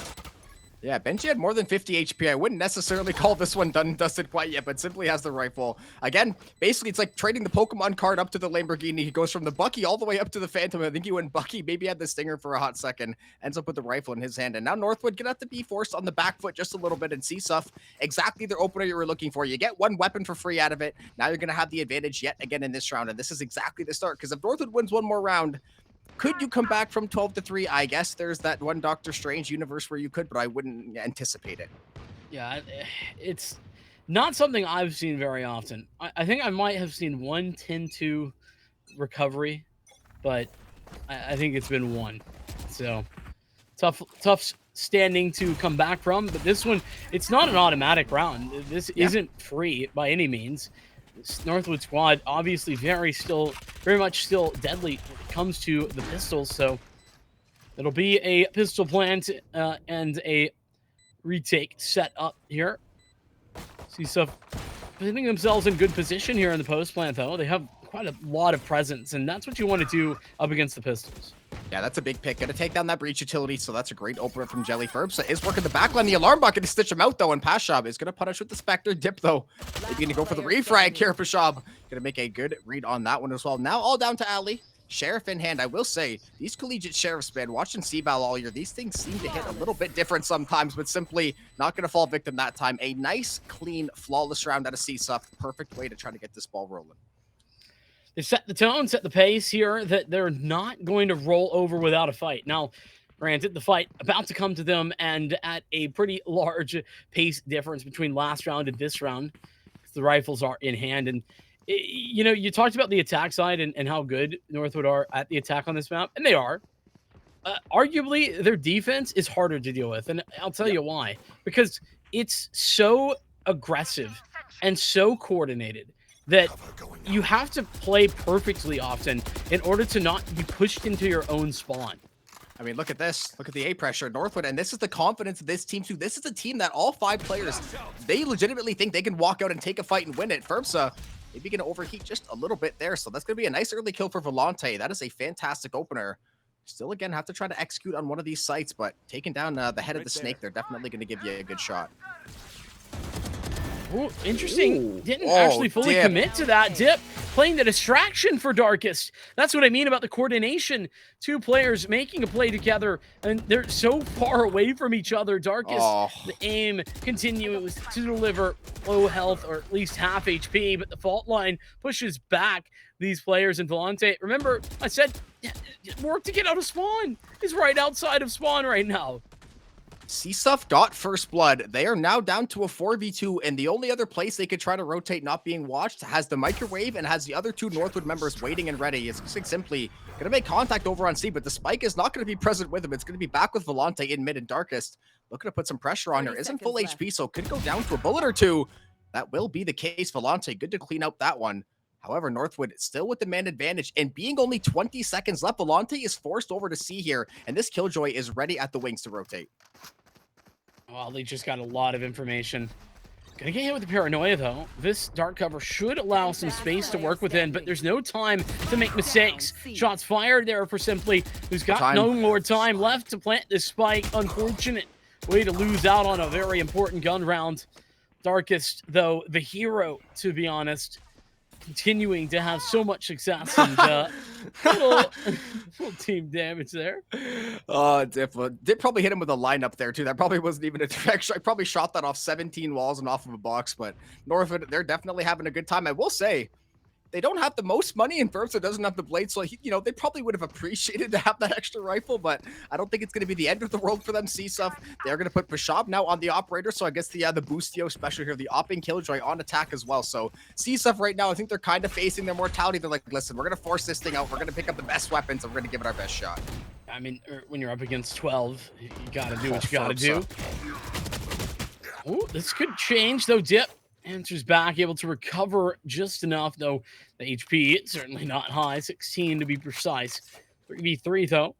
Yeah, Benji had more than 50 HP. I wouldn't necessarily call this one done and dusted quite yet, but Simply has the rifle. Again, basically, it's like trading the Pokemon card up to the Lamborghini. He goes from the Bucky all the way up to the Phantom. I think he went Bucky, maybe had the Stinger for a hot second, ends up with the rifle in his hand. And now Northwood gonna have to be forced on the back foot just a little bit, and CSUF, exactly the opener you were looking for. You get one weapon for free out of it. Now you're gonna have the advantage yet again in this round, and this is exactly the start, because if Northwood wins one more round, could you come back from 12-3? I guess there's that one Doctor Strange universe where you could, but I wouldn't anticipate it. Yeah, it's not something I've seen very often. I think I might have seen one 10-2 recovery, but I think it's been one. So tough standing to come back from. But this one, it's not an automatic round. This isn't free by any means. This Northwood squad obviously very much still deadly when it comes to the pistols. So it'll be a pistol plant and a retake set up here. CSUF putting themselves in good position here in the post plant, though. They have quite a lot of presence, and that's what you want to do up against the pistols. Yeah, that's a big pick. Gonna take down that breach utility, so that's a great opener from Jelly. Ferbs is working the backline. The alarm bot gonna stitch him out, though, and Pashab is gonna punish with the Spectre. Dip, though. Maybe gonna go for the refrag here. Pashab gonna make a good read on that one as well. Now all down to Ali. Sheriff in hand. I will say, these collegiate sheriffs, man, watching CVAL all year, these things seem to hit a little bit different sometimes, but Simply not going to fall victim that time. A nice, clean, flawless round out of CSUF. Perfect way to try to get this ball rolling. They set the tone, set the pace here that they're not going to roll over without a fight. Now, granted, the fight about to come to them, and at a pretty large pace difference between last round and this round. The rifles are in hand, and you know, you talked about the attack side and how good Northwood are at the attack on this map, and they are. Arguably, their defense is harder to deal with, and I'll tell you why. Because it's so aggressive and so coordinated that you have to play perfectly often in order to not be pushed into your own spawn. I mean, look at this. Look at the A pressure, Northwood, and this is the confidence of this team too. This is a team that all 5 players, they legitimately think they can walk out and take a fight and win it. Ferbsa, maybe going to overheat just a little bit there, so that's going to be a nice early kill for Volante. That is a fantastic opener. Still, again, have to try to execute on one of these sites, but taking down the head of the snake, they're definitely going to give you a good shot. Ooh, interesting. Ooh. Didn't Oh, actually fully dip. commit to that dip. Playing the distraction for Darkest. That's what I mean about the coordination. Two players making a play together, and they're so far away from each other. Darkest, Oh. the aim continues to deliver low health, or at least half HP, but the fault line pushes back these players. And Volante, remember, I said, work to get out of spawn. He's right outside of spawn right now. CSUF got first blood. They are now down to a 4v2, and the only other place they could try to rotate not being watched has the microwave and has the other two Northwood members waiting and ready. It's just simply going to make contact over on C, but the spike is not going to be present with him. It's going to be back with Volante in mid and Darkest. Looking to put some pressure on her. Isn't full HP, so could go down to a bullet or two. That will be the case. Volante, good to clean out that one. However, Northwood still with the man advantage, and being only 20 seconds left, Volante is forced over to C here, and this Killjoy is ready at the wings to rotate. Well, they just got a lot of information. Gonna get hit with the paranoia, though. This dark cover should allow some space to work within, but there's no time to make mistakes. Shots fired there for Simply, who's got no more time left to plant this spike. Unfortunate way to lose out on a very important gun round. Darkest, though, the hero, to be honest, continuing to have so much success, and little team damage there. Oh, did probably hit him with a lineup there too. That probably wasn't even a direct shot. I probably shot that off 17 walls and off of a box, but Northwood, they're definitely having a good time. I will say, they don't have the most money, and Burbs doesn't have the blade, so they probably would have appreciated to have that extra rifle, but I don't think it's going to be the end of the world for them. CSUF, they're going to put Pashab now on the operator, so I guess the Boostio special here, the Opping Killjoy on attack as well. So CSUF right now, I think they're kind of facing their mortality. They're like, listen, we're going to force this thing out. We're going to pick up the best weapons, and we're going to give it our best shot. I mean, when you're up against 12, you got to do what you got to do. Oh, this could change, though. Dip answers back, able to recover just enough, though the HP certainly not high, 16 to be precise. 3v3, though.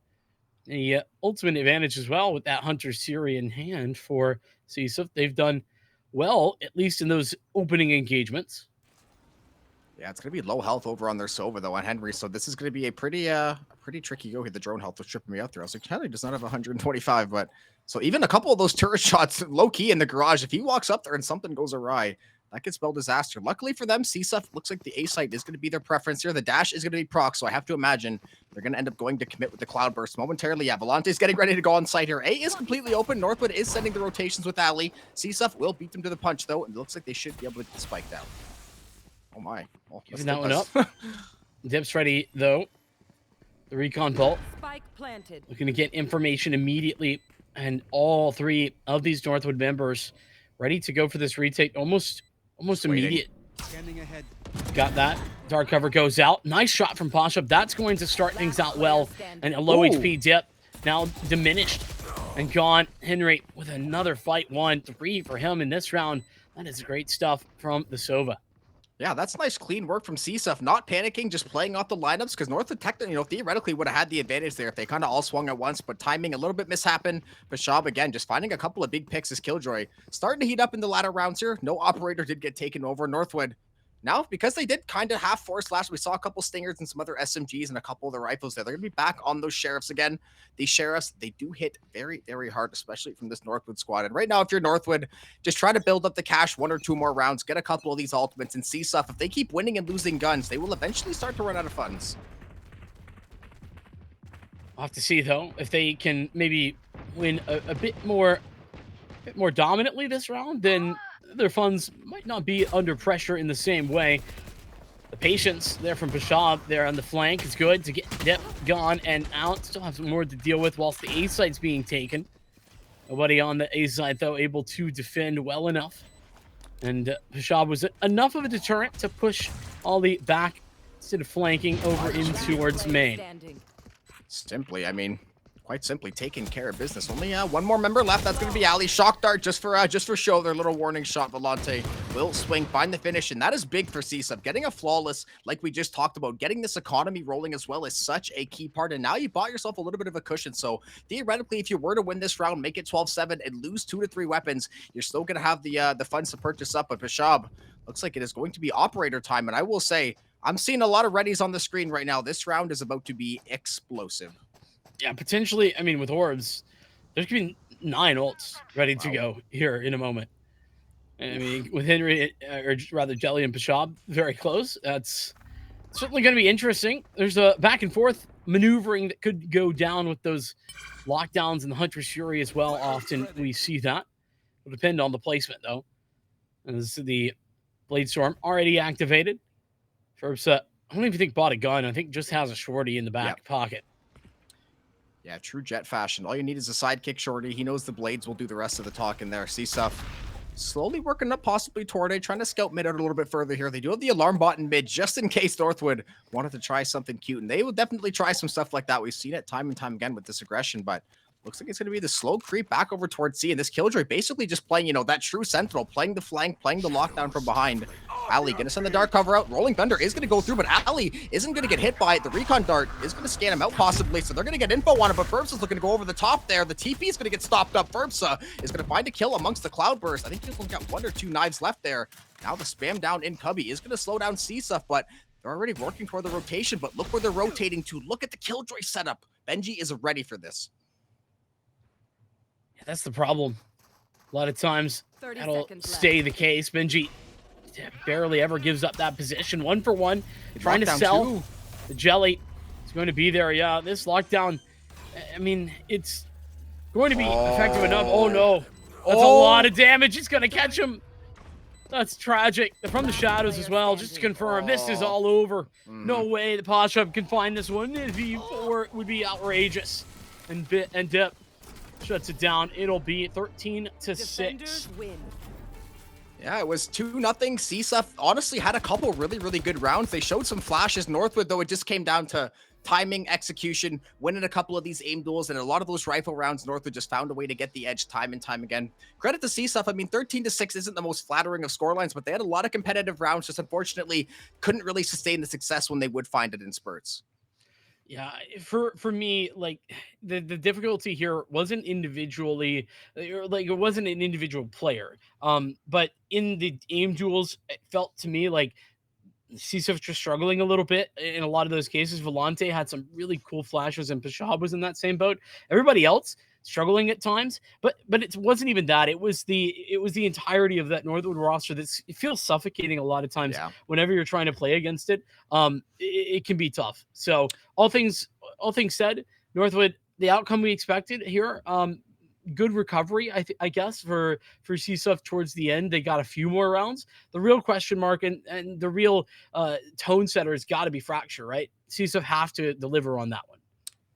The ultimate advantage as well with that Hunter Siri in hand for CSUF. They've done well, at least in those opening engagements. Yeah, it's going to be low health over on their Sova, though, on Henry, so this is going to be a pretty tricky go here. The drone health was tripping me out there. I was like, Henry does not have 125, but so even a couple of those turret shots low-key in the garage, if he walks up there and something goes awry, that could spell disaster. Luckily for them, CSUF looks like the A site is going to be their preference here. The dash is going to be proc, so I have to imagine they're going to end up going to commit with the Cloudburst momentarily. Yeah, Volante's getting ready to go on site here. A is completely open. Northwood is sending the rotations with Ali. CSUF will beat them to the punch, though, and it looks like they should be able to get the spike down. Oh, my. Oh, giving that one up. Dip's ready, though. The recon bolt. Spike planted. Looking to get information immediately, and all three of these Northwood members ready to go for this retake. Almost immediate. Got that. Dark cover goes out. Nice shot from Pasha. That's going to start things out well. And a low HP dip now diminished and gone. Henry with another fight. 1-3 for him in this round. That is great stuff from the Sova. Yeah, that's nice clean work from CSUF. Not panicking, just playing off the lineups, because Northwood technically, theoretically would have had the advantage there if they kind of all swung at once, but timing a little bit mishappen. Pashab, again, just finding a couple of big picks as Killjoy. Starting to heat up in the latter rounds here. No operator did get taken over. Northwood, now, because they did kind of half force last, we saw a couple Stingers and some other SMGs and a couple of the rifles there. They're going to be back on those Sheriffs again. These Sheriffs, they do hit very, very hard, especially from this Northwood squad. And right now, if you're Northwood, just try to build up the cash 1 or 2 more rounds, get a couple of these ultimates, and see stuff. If they keep winning and losing guns, they will eventually start to run out of funds. I'll have to see, though, if they can maybe win a bit more dominantly this round, then their funds might not be under pressure in the same way. The patience there from Pashab there on the flank is good to get Dip gone and out. Still have some more to deal with whilst the A site's being taken. Nobody on the A side, though, able to defend well enough. And Pashab was enough of a deterrent to push all the back instead of flanking over in towards main. Simply, I mean, quite simply taking care of business. Only one more member left. That's going to be Ali. Shock dart just for show. Their little warning shot. Volante will swing, find the finish, and that is big for CSUP. Getting a flawless, like we just talked about, getting this economy rolling as well is such a key part. And now you bought yourself a little bit of a cushion. So theoretically, if you were to win this round, make it 12-7 and lose 2 to 3 weapons, you're still going to have the funds to purchase up. But Pashab, looks like it is going to be operator time. And I will say, I'm seeing a lot of readies on the screen right now. This round is about to be explosive. Yeah, potentially, I mean, with orbs, there's going to be 9 ults ready to go here in a moment. I mean, with Henry, or rather Jelly and Pashab very close. That's certainly going to be interesting. There's a back and forth maneuvering that could go down with those lockdowns and the Hunter's Fury as well. Often we see that. It'll depend on the placement, though. As the Blade Storm already activated. Ferbsa, I don't even think bought a gun. I think just has a shorty in the back pocket. Yeah, true Jet fashion. All you need is a sidekick shorty. He knows the blades will do the rest of the talking there. CSUF slowly working up possibly Tornade, trying to scout mid out a little bit further here. They do have the alarm bot in mid just in case Northwood wanted to try something cute. And they will definitely try some stuff like that. We've seen it time and time again with this aggression, but looks like it's going to be the slow creep back over towards C. And this Killjoy basically just playing, that true Sentinel, playing the flank, playing the lockdown from behind. Ali going to send the dart cover out. Rolling Thunder is going to go through, but Ali isn't going to get hit by it. The recon dart is going to scan him out possibly, so they're going to get info on it, but Ferbsa's looking to go over the top there. The TP is going to get stopped up. Ferbsa is going to find a kill amongst the Cloudburst. I think he's only got 1 or 2 knives left there. Now the spam down in Cubby is going to slow down CSUF, but they're already working toward the rotation, but look where they're rotating to. Look at the Killjoy setup. Benji is ready for this. Yeah, that's the problem. A lot of times that'll stay the case. Benji barely ever gives up that position. 1 for 1, trying to sell. The Jelly is going to be there. Yeah, this lockdown, I mean, it's going to be effective enough. Oh, no. That's a lot of damage. It's going to catch him. That's tragic. From the shadows as well, just to confirm, this is all over. No way the Pasha can find this one. V4 would be outrageous. And Dip shuts it down. It'll be 13-6. Yeah, it was 2-0. CSUF honestly had a couple really, really good rounds. They showed some flashes. Northwood, though, it just came down to timing, execution, winning a couple of these aim duels, and a lot of those rifle rounds, Northwood just found a way to get the edge time and time again. Credit to CSUF. I mean, 13-6 isn't the most flattering of scorelines, but they had a lot of competitive rounds, just unfortunately couldn't really sustain the success when they would find it in spurts. Yeah, for me, like the difficulty here wasn't individually, like it wasn't an individual player. But in the aim duels, it felt to me like CSUF just struggling a little bit in a lot of those cases. Volante had some really cool flashes, and Pashab was in that same boat. Everybody else struggling at times, but it wasn't even that. It was the entirety of that Northwood roster that it feels suffocating a lot of times. Whenever you're trying to play against it. It can be tough. So all things said, Northwood, the outcome we expected here. Good recovery, I guess, for CSUF towards the end. They got a few more rounds. The real question mark and the real tone setter has got to be Fracture, right? CSUF have to deliver on that one.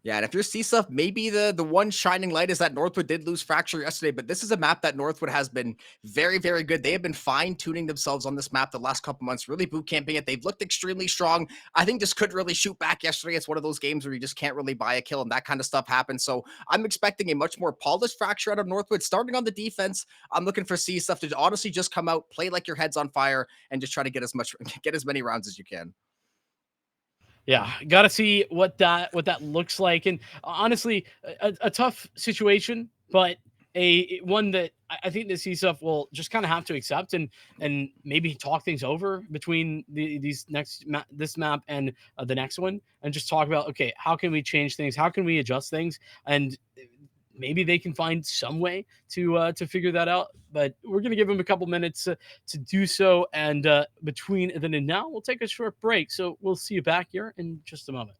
Yeah, and if you're CSUF, maybe the one shining light is that Northwood did lose Fracture yesterday, but this is a map that Northwood has been very, very good. They have been fine-tuning themselves on this map the last couple months, really boot camping it. They've looked extremely strong. I think just couldn't really shoot back yesterday. It's one of those games where you just can't really buy a kill, and that kind of stuff happens. So I'm expecting a much more polished Fracture out of Northwood. Starting on the defense, I'm looking for CSUF to honestly just come out, play like your head's on fire, and just try to get as many rounds as you can. Yeah, got to see what that looks like, and honestly, a tough situation, but one that I think the CSUF will just kind of have to accept and maybe talk things over between this map and the next one, and just talk about, okay, how can we change things, how can we adjust things, and maybe they can find some way to figure that out. But we're going to give them a couple minutes to do so. And between then and now, we'll take a short break. So we'll see you back here in just a moment.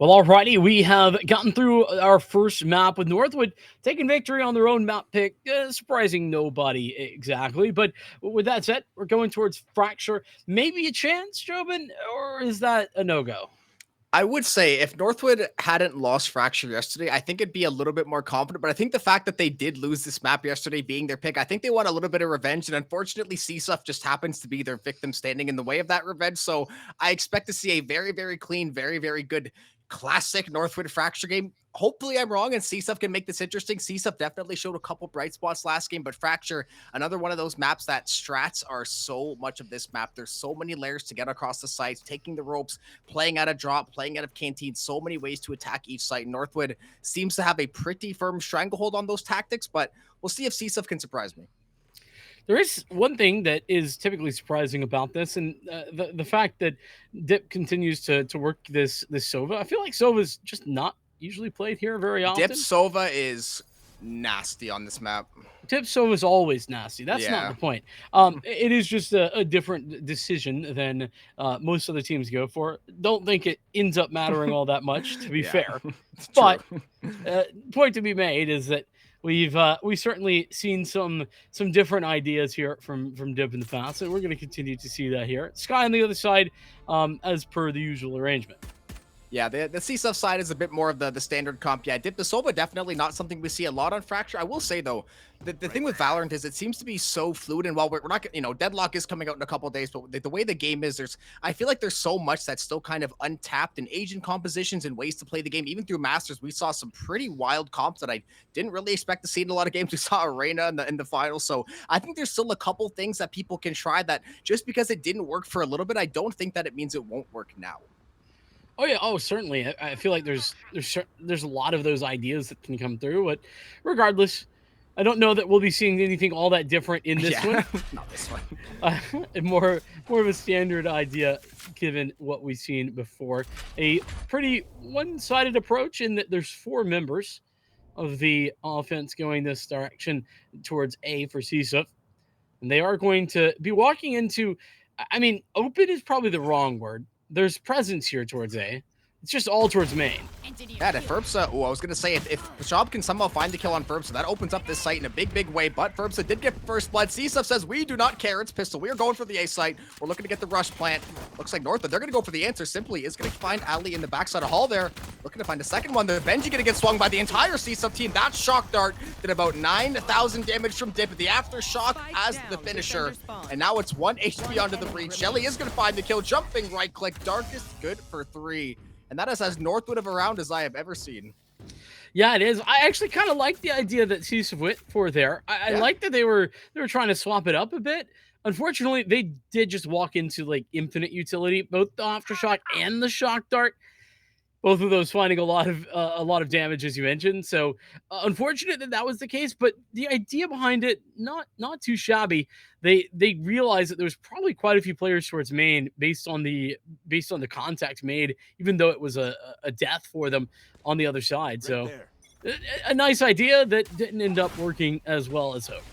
Well, alrighty, we have gotten through our first map with Northwood taking victory on their own map pick, surprising nobody exactly. But with that said, we're going towards Fracture. Maybe a chance, Jobin, or is that a no-go? I would say if Northwood hadn't lost Fracture yesterday, I think it'd be a little bit more confident. But I think the fact that they did lose this map yesterday being their pick, I think they want a little bit of revenge. And unfortunately, CSUF just happens to be their victim standing in the way of that revenge. So I expect to see a very, very clean, very, very good classic Northwood Fracture game. Hopefully I'm wrong and CSUF can make this interesting. CSUF definitely showed a couple bright spots last game, but Fracture, another one of those maps that strats are so much of this map. There's so many layers to get across the sites, taking the ropes, playing out of drop, playing out of canteen, so many ways to attack each site. Northwood seems to have a pretty firm stranglehold on those tactics, but we'll see if CSUF can surprise me. There is one thing that is typically surprising about this, and the fact that Dip continues to work this Sova. I feel like Sova is just not usually played here very often. Dip Sova is nasty on this map. Dip Sova is always nasty. That's not the point. It is just a different decision than most other teams go for. Don't think it ends up mattering all that much, to be fair. But point to be made is that we've certainly seen some different ideas here from Dip in the past, so we're going to continue to see that here. Sky on the other side, as per the usual arrangement. Yeah, the CSUF side is a bit more of the standard comp. Yeah, Dip the Sova, definitely not something we see a lot on Fracture. I will say, though, the thing with Valorant is it seems to be so fluid, and while we're not, Deadlock is coming out in a couple of days, but the way the game is, I feel like there's so much that's still kind of untapped in agent compositions and ways to play the game. Even through Masters, we saw some pretty wild comps that I didn't really expect to see in a lot of games. We saw Arena in the finals, so I think there's still a couple things that people can try that just because it didn't work for a little bit, I don't think that it means it won't work now. Oh yeah, certainly. I feel like there's a lot of those ideas that can come through, but regardless, I don't know that we'll be seeing anything all that different in this one. Not this one. More of a standard idea given what we've seen before. A pretty one-sided approach in that there's 4 members of the offense going this direction towards A for CSUF, and they are going to be walking into. I mean, open is probably the wrong word. There's presence here towards A. It's just all towards main. Yeah, if Ferbsa, I was going to say, if Shab can somehow find the kill on Ferbsa, that opens up this site in a big, big way, but Ferbsa did get first blood. CSUF says, we do not care, it's pistol. We are going for the A site. We're looking to get the rush plant. Looks like Northwood, they're going to go for the answer. Simply is going to find Ali in the backside of Hall there. Looking to find a second one. The Benji going to get swung by the entire CSUF team. That shock dart did about 9,000 damage from Dip. The aftershock as the finisher. And now it's 1 HP onto the breach. Shelly is going to find the kill. Jumping right click. Darkest good for 3. And that is as Northwood of a round as I have ever seen. Yeah, it is. I actually kind of like the idea that CSUF went for there. I like that they were trying to swap it up a bit. Unfortunately, they did just walk into like infinite utility, both the aftershock and the shock dart. Both of those finding a lot of damage, as you mentioned. So unfortunate that was the case, but the idea behind it, not too shabby. They realized that there was probably quite a few players towards main based on the contact made, even though it was a death for them on the other side. So a nice idea that didn't end up working as well as hoped.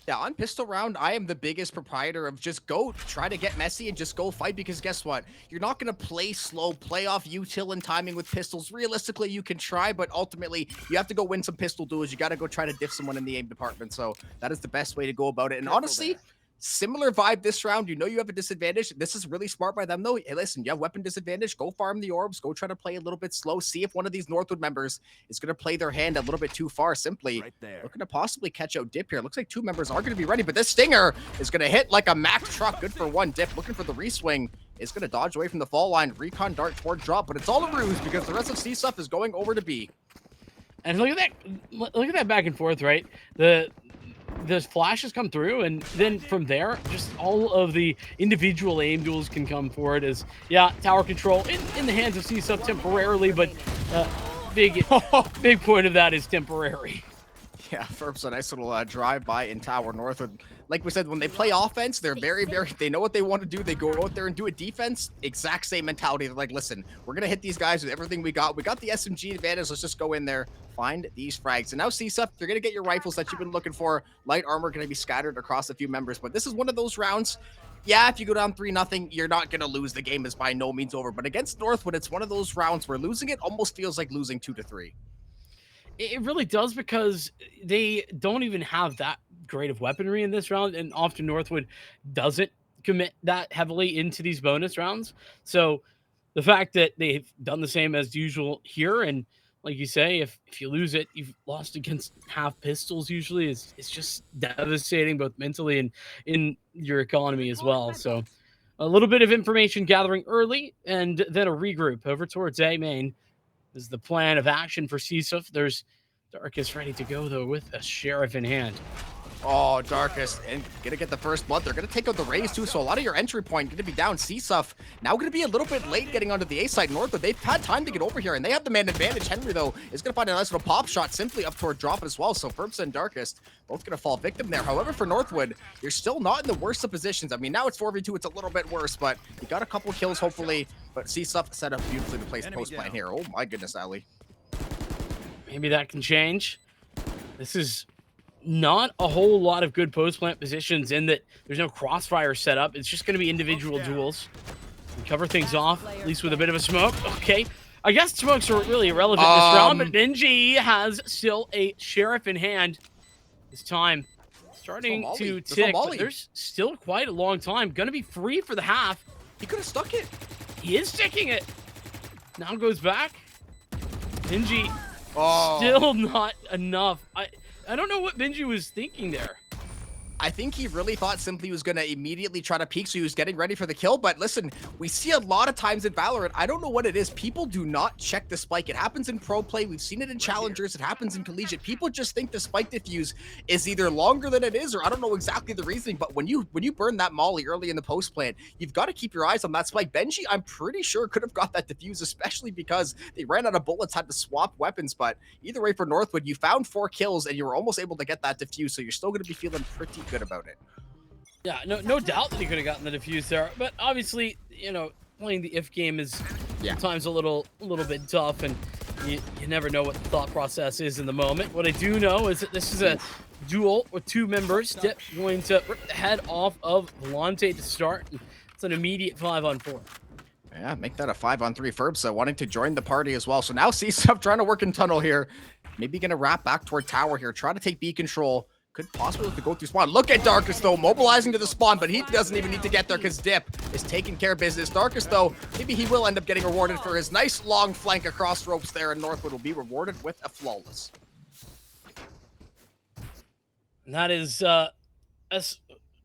Yeah, on pistol round, I am the biggest proprietor of just go try to get messy and just go fight, because guess what? You're not going to play slow, play off util and timing with pistols. Realistically, you can try, but ultimately, you have to go win some pistol duels. You got to go try to diff someone in the aim department. So that is the best way to go about it. And honestly, similar vibe this round. You know you have a disadvantage. This is really smart by them, though. Hey, listen, you have weapon disadvantage. Go farm the orbs. Go try to play a little bit slow. See if one of these Northwood members is going to play their hand a little bit too far. Simply looking to possibly catch out Dip here. Looks like 2 members are going to be ready, but this Stinger is going to hit like a Mac truck. Good for 1. Dip looking for the reswing. Is going to dodge away from the fall line. Recon dart toward drop, but it's all a ruse because the rest of CSUF is going over to B. And look at that back and forth, right? The flashes come through, and then from there, just all of the individual aim duels can come forward as, tower control in the hands of CSUF temporarily, but big point of that is temporary. Yeah, Ferbs a nice little drive-by in tower. Northwood like we said, when they play offense, they're very, they know what they want to do. They go out there and do it. Defense, exact same mentality. They're like, listen, we're going to hit these guys with everything we got. We got the SMG advantage. Let's just go in there, find these frags. And now CSUF, you're going to get your rifles that you've been looking for. Light armor going to be scattered across a few members. But this is one of those rounds. Yeah, if you go down 3-0, you're not going to lose. The game is by no means over. But against Northwood, it's one of those rounds where losing it almost feels like losing 2-3. It really does, because they don't even have that great of weaponry in this round, and often Northwood doesn't commit that heavily into these bonus rounds. So the fact that they've done the same as usual here, and like you say, if you lose it, you've lost against half pistols usually, it's just devastating, both mentally and in your economy as well. So a little bit of information gathering early, and then a regroup over towards A main is the plan of action for CSUF. There's Darkest ready to go, though, with a sheriff in hand. Oh, Darkest, and gonna get the first blood. They're gonna take out the Rays too, so a lot of your entry point gonna be down. CSUF now gonna be a little bit late getting onto the A side north, but they've had time to get over here, and they have the man advantage. Henry, though, is gonna find a nice little pop shot simply up toward drop as well, so Ferbs and Darkest both gonna fall victim there. However, for Northwood, you're still not in the worst of positions. I mean, now it's 4v2, it's a little bit worse, but you got a couple kills, hopefully, but CSUF set up beautifully to place post plan here. Oh my goodness, Ali. Maybe that can change. This is not a whole lot of good post plant positions in that there's no crossfire set up. It's just going to be individual duels. We cover things off, at least with a bit of a smoke. Okay. I guess smokes are really irrelevant in this round, but Benji has still a sheriff in hand. His time starting to tick, but there's still quite a long time. Going to be free for the half. He could have stuck it. He is sticking it. Now goes back. Benji, still not enough. I don't know what Benji was thinking there. I think he really thought Simply was going to immediately try to peek, so he was getting ready for the kill. But listen, we see a lot of times in Valorant, I don't know what it is. People do not check the spike. It happens in pro play. We've seen it in challengers. It happens in collegiate. People just think the spike diffuse is either longer than it is, or I don't know exactly the reasoning. But when you burn that molly early in the post plant, you've got to keep your eyes on that spike. Benji, I'm pretty sure, could have got that diffuse, especially because they ran out of bullets, had to swap weapons. But either way, for Northwood, you found 4 kills, and you were almost able to get that diffuse, so you're still going to be feeling pretty good about it. Yeah, no doubt that he could have gotten the diffuse there, but obviously, you know, playing the if game is sometimes a little bit tough, and you never know what the thought process is in the moment. What I do know is that this is a duel with 2 members. Dip going to rip the head off of Volante to start. It's an immediate 5-on-4. Yeah, make that a 5-on-3. Ferbs wanting to join the party as well. So now CSUF trying to work in tunnel here. Maybe gonna wrap back toward tower here. Try to take B control. Could possibly have to go through spawn. Look at Darkest, though, mobilizing to the spawn, but he doesn't even need to get there because Dip is taking care of business. Darkest, though, maybe he will end up getting rewarded for his nice long flank across ropes there, and Northwood will be rewarded with a flawless. And that is a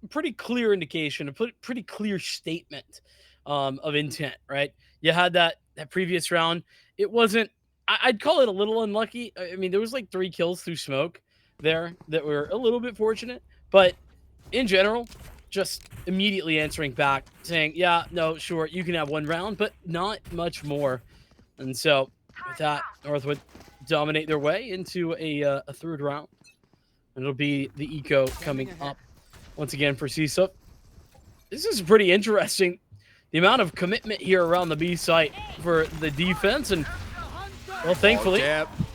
pretty clear indication, a pretty clear statement of intent, right? You had that previous round. It wasn't, I'd call it a little unlucky. I mean, there was like 3 kills through smoke there that were a little bit fortunate, but in general, just immediately answering back saying, yeah, no, sure, you can have 1 round, but not much more. And so with that, Northwood dominate their way into a 3rd round, and it'll be the eco coming up once again for CSUP. This is pretty interesting, the amount of commitment here around the B site for the defense, and well, thankfully,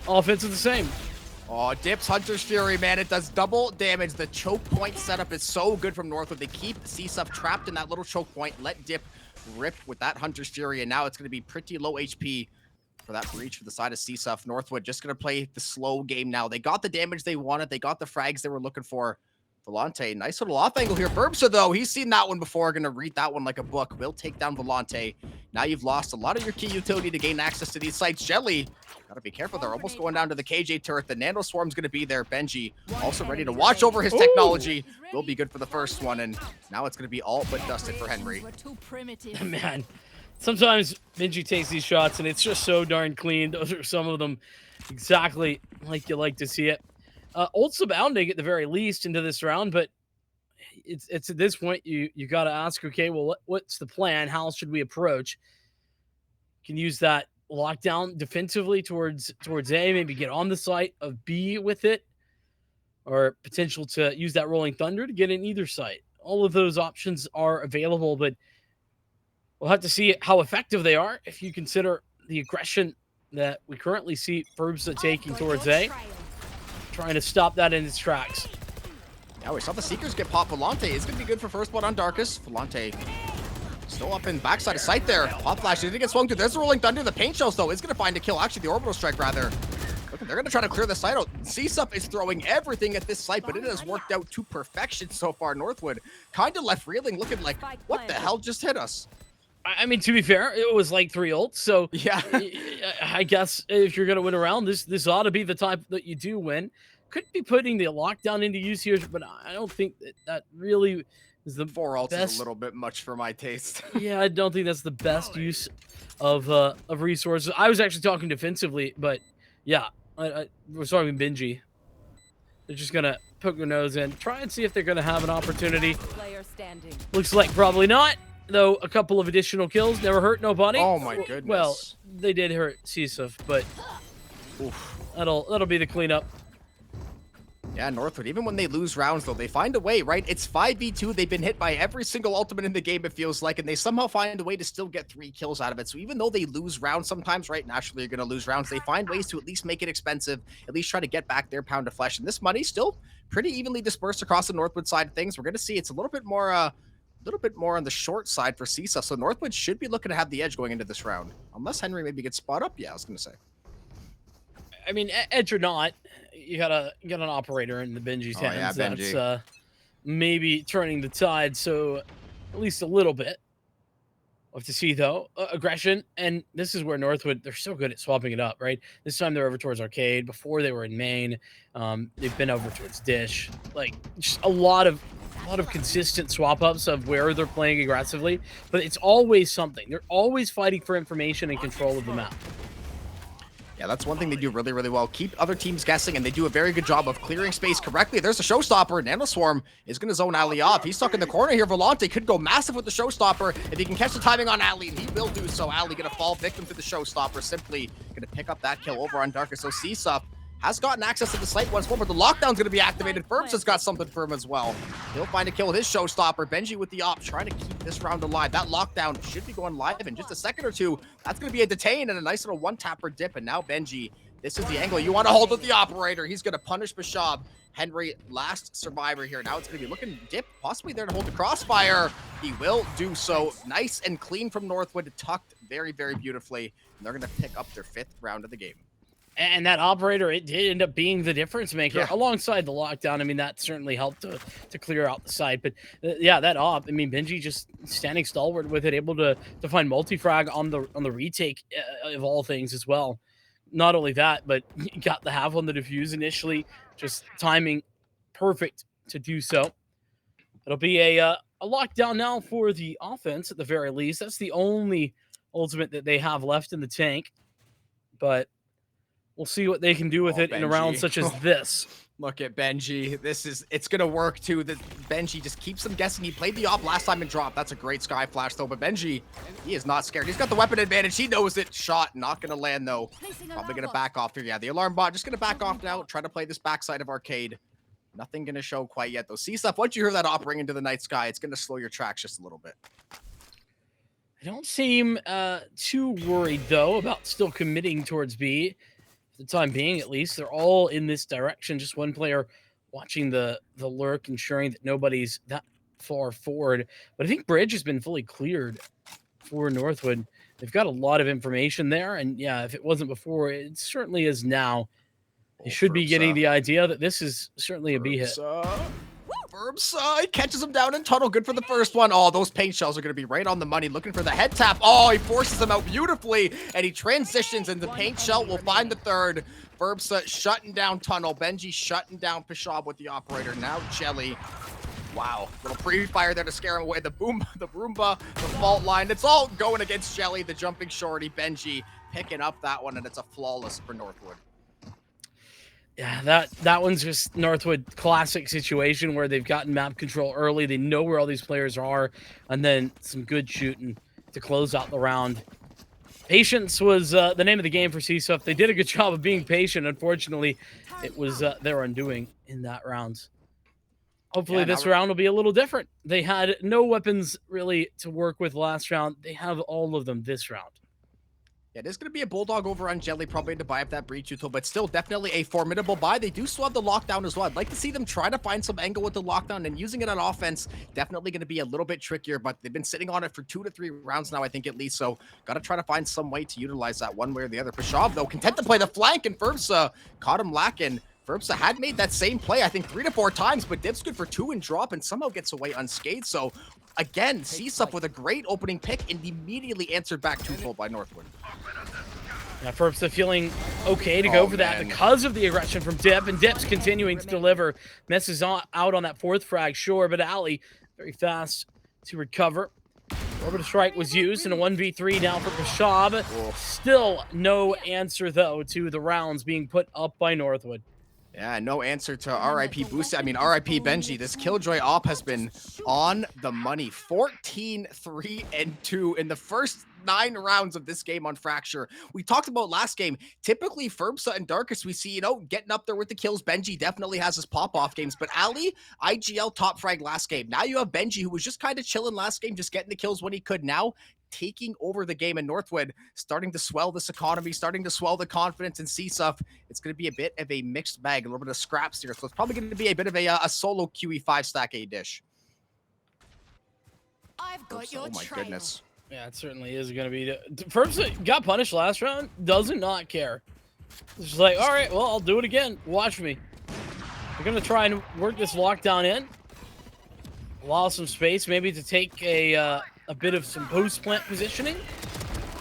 offense is the same. Oh, Dip's Hunter's Fury, man. It does double damage. The choke point setup is so good from Northwood. They keep CSUP trapped in that little choke point. Let Dip rip with that Hunter's Fury, and now it's going to be pretty low HP for that breach for the side of CSUP. Northwood just going to play the slow game now. They got the damage they wanted. They got the frags they were looking for. Volante, nice little off angle here. Burbsa, though, he's seen that one before. Going to read that one like a book. Will take down Volante. Now you've lost a lot of your key utility to gain access to these sites. Jelly, got to be careful. They're almost going down to the KJ turret. The Nano Swarm's going to be there. Benji also ready to watch over his technology. Will be good for the first one. And now it's going to be all but dusted for Henry. Man, sometimes Benji takes these shots, and it's just so darn clean. Those are some of them exactly like you like to see it. Ult's abounding at the very least into this round, but it's at this point you got to ask, okay, well, what's the plan? How should we approach? Can use that lockdown defensively towards A, maybe get on the site of B with it. or potential to use that Rolling Thunder to get in either site. All of those options are available, but we'll have to see how effective they are if you consider the aggression that we currently see Furbsa taking towards A, trying to stop that in its tracks. Yeah, we saw the Seekers get popped. Volante is going to be good for first blood on Darkus. Volante still up in backside of sight there. Pop flash didn't get swung to. There's the Rolling Thunder. The paint shells, though, is going to find a kill. Actually, the orbital strike, rather. Look, they're going to try to clear the site out. CSUP is throwing everything at this site, but it has worked out to perfection so far. Northwood kind of left reeling, looking like, what the hell just hit us? I mean, to be fair, it was like 3 ults, so yeah, I guess if you're going to win a round, this ought to be the type that you do win. Could be putting the lockdown into use here, but I don't think that really is the 4 ults best. Is a little bit much for my taste. Yeah, I don't think that's the best use of resources. I was actually talking defensively, but yeah, I was talking Benji. They're just going to poke their nose in, try and see if they're going to have an opportunity. Looks like probably not. Though a couple of additional kills never hurt nobody. Oh my goodness. Well, they did hurt CSUF, but that'll be the cleanup. Yeah, Northwood, even when they lose rounds, though, they find a way, right? It's 5v2. They've been hit by every single ultimate in the game, it feels like, and they somehow find a way to still get 3 kills out of it. So even though they lose rounds sometimes, right, naturally you're going to lose rounds, they find ways to at least make it expensive, at least try to get back their pound of flesh. And this money's still pretty evenly dispersed across the Northwood side of things. We're going to see it's a little bit more on the short side for CISA. So Northwood should be looking to have the edge going into this round. Unless Henry maybe gets spot up. Yeah, I was going to say. I mean, edge or not, you got an operator in the Benji's hands. Yeah, Benji. That's maybe turning the tide. So at least a little bit. We'll have to see, though. Aggression. And this is where Northwood, they're so good at swapping it up, right? This time they're over towards Arcade. Before they were in main. They've been over towards Dish. Like, just a lot of consistent swap ups of where they're playing aggressively, but it's always something. They're always fighting for information and control of the map. Yeah, that's one thing they do really, really well. Keep other teams guessing, and they do a very good job of clearing space correctly. There's a showstopper. Nanoswarm is going to zone Ali off. He's stuck in the corner here. Volante could go massive with the showstopper if he can catch the timing on Ali, and he will do so. Ali going to fall victim to the showstopper, simply going to pick up that kill over on Darkus. So CSUP has gotten access to the site once more, but the lockdown's going to be activated. Furbs has got something for him as well. He'll find a kill with his showstopper. Benji with the op, trying to keep this round alive. That lockdown should be going live in just a second or two. That's going to be a detain and a nice little one-tapper dip. And now Benji, this is the angle you want to hold with the operator. He's going to punish Bashab. Henry, last survivor here. Now it's going to be looking dip, possibly there to hold the crossfire. He will do so. Nice and clean from Northwood, tucked very, very beautifully. And they're going to pick up their 5th round of the game. And that operator, it did end up being the difference maker alongside the lockdown. I mean, that certainly helped to clear out the side. But yeah, that op, I mean, Benji just standing stalwart with it, able to find multi-frag on the retake of all things as well. Not only that, but he got the half on the defuse initially, just timing perfect to do so. It'll be a lockdown now for the offense at the very least. That's the only ultimate that they have left in the tank. But we'll see what they can do with it Benji. In a round such as this. Look at Benji. It's going to work too. Benji just keeps them guessing. He played the op last time and dropped. That's a great sky flash though. But Benji, he is not scared. He's got the weapon advantage. He knows it. Shot. Not going to land though. Probably going to back off here. Yeah, the alarm bot just going to back off now. Try to play this backside of Arcade. Nothing going to show quite yet though. See stuff. Once you hear that op ring into the night sky, it's going to slow your tracks just a little bit. I don't seem too worried though about still committing towards B. For the time being, at least, they're all in this direction. Just one player watching the lurk, ensuring that nobody's that far forward. But I think Bridge has been fully cleared for Northwood. They've got a lot of information there, and yeah, if it wasn't before, it certainly is now. They should be getting the idea that this is certainly a B hit. Furbs, he catches him down in tunnel. Good for the first one. Oh, those paint shells are going to be right on the money. Looking for the head tap. Oh, he forces them out beautifully, and he transitions, and the paint shell will find the third. Furbs shutting down tunnel. Benji shutting down Pashab with the operator. Now Jelly. Wow. Little pre-fire there to scare him away. The Broomba, the fault line. It's all going against Jelly, the jumping shorty. Benji picking up that one, and it's a flawless for Northwood. Yeah, that one's just Northwood classic situation where they've gotten map control early. They know where all these players are, and then some good shooting to close out the round. Patience was the name of the game for CSUF. They did a good job of being patient. Unfortunately, it was their undoing in that round. Hopefully this round will be a little different. They had no weapons really to work with last round. They have all of them this round. Yeah, there's going to be a Bulldog over on Jelly, probably to buy up that Breach Util, but still definitely a formidable buy. They do still have the lockdown as well. I'd like to see them try to find some angle with the lockdown, and using it on offense, definitely going to be a little bit trickier, but they've been sitting on it for 2 to 3 rounds now, I think, at least, so got to try to find some way to utilize that one way or the other. Pashov, though, content to play the flank, and Ferbsa caught him lacking. Ferbsa had made that same play, I think, 3 to 4 times, but Dip's good for 2 and drop and somehow gets away unscathed. So, again, CSUP with a great opening pick and immediately answered back twofold by Northwood. Yeah, Ferbsa feeling okay to go for that because of the aggression from Dip, and Dip's continuing to deliver. Misses out on that 4th frag, sure, but Ali very fast to recover. Orbital Strike was used in a 1v3 now for Pashab. Still no answer, though, to the rounds being put up by Northwood. Yeah, no answer to RIP Boost. I mean, RIP Benji. This Killjoy op has been on the money. 14, 3, and 2 in the first 9 rounds of this game on Fracture. We talked about last game. Typically, Ferbsa and Darkest, we see, you know, getting up there with the kills. Benji definitely has his pop-off games. But Ali, IGL top frag last game. Now you have Benji, who was just kind of chilling last game, just getting the kills when he could. Now taking over the game, in Northwood starting to swell this economy, starting to swell the confidence in CSUF. It's going to be a bit of a mixed bag, a little bit of scraps here. So it's probably going to be a bit of a solo QE5 stack A dish. I've got your my goodness. Yeah, it certainly is going to be. Ferbsa got punished last round, does not care. It's just like, all right, well, I'll do it again. Watch me. We're going to try and work this lockdown in. Allow some space, maybe to take a bit of some post-plant positioning.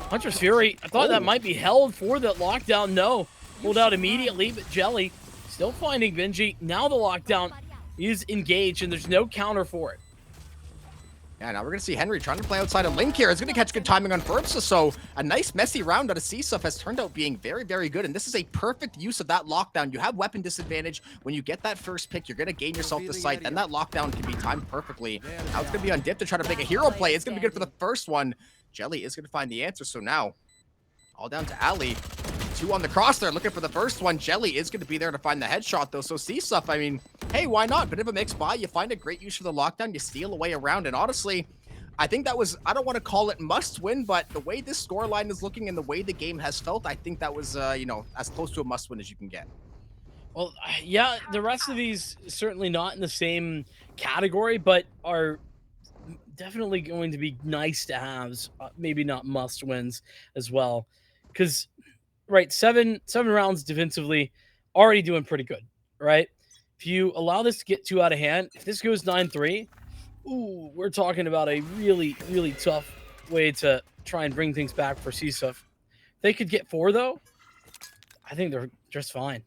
Hunter's Fury, I thought that might be held for that lockdown. No, pulled out immediately, but Jelly still finding Benji. Now the lockdown is engaged, and there's no counter for it. Yeah, now we're going to see Henry trying to play outside of Link here. It's going to catch good timing on Ferbsa, so a nice messy round out of CSUF has turned out being very, very good, and this is a perfect use of that lockdown. You have weapon disadvantage. When you get that first pick, you're going to gain yourself the sight, and that lockdown can be timed perfectly. Now it's going to be on Dip to try to make a hero play. It's going to be good for the first one. Jelly is going to find the answer, so now all down to Ali. 2 on the cross there, looking for the first one. Jelly is going to be there to find the headshot, though. So CSUF, I mean, hey, why not? Bit of a mixed buy. You find a great use for the lockdown. You steal away around. And honestly, I think that was, I don't want to call it must win, but the way this scoreline is looking and the way the game has felt, I think that was, you know, as close to a must win as you can get. Well, yeah, the rest of these certainly not in the same category, but are definitely going to be nice to haves, maybe not must wins as well. Because, right, seven rounds defensively, already doing pretty good, right? If you allow this to get 2 out of hand, if this goes 9-3, ooh, we're talking about a really, really tough way to try and bring things back for CSUF. If they could get 4, though, I think they're just fine.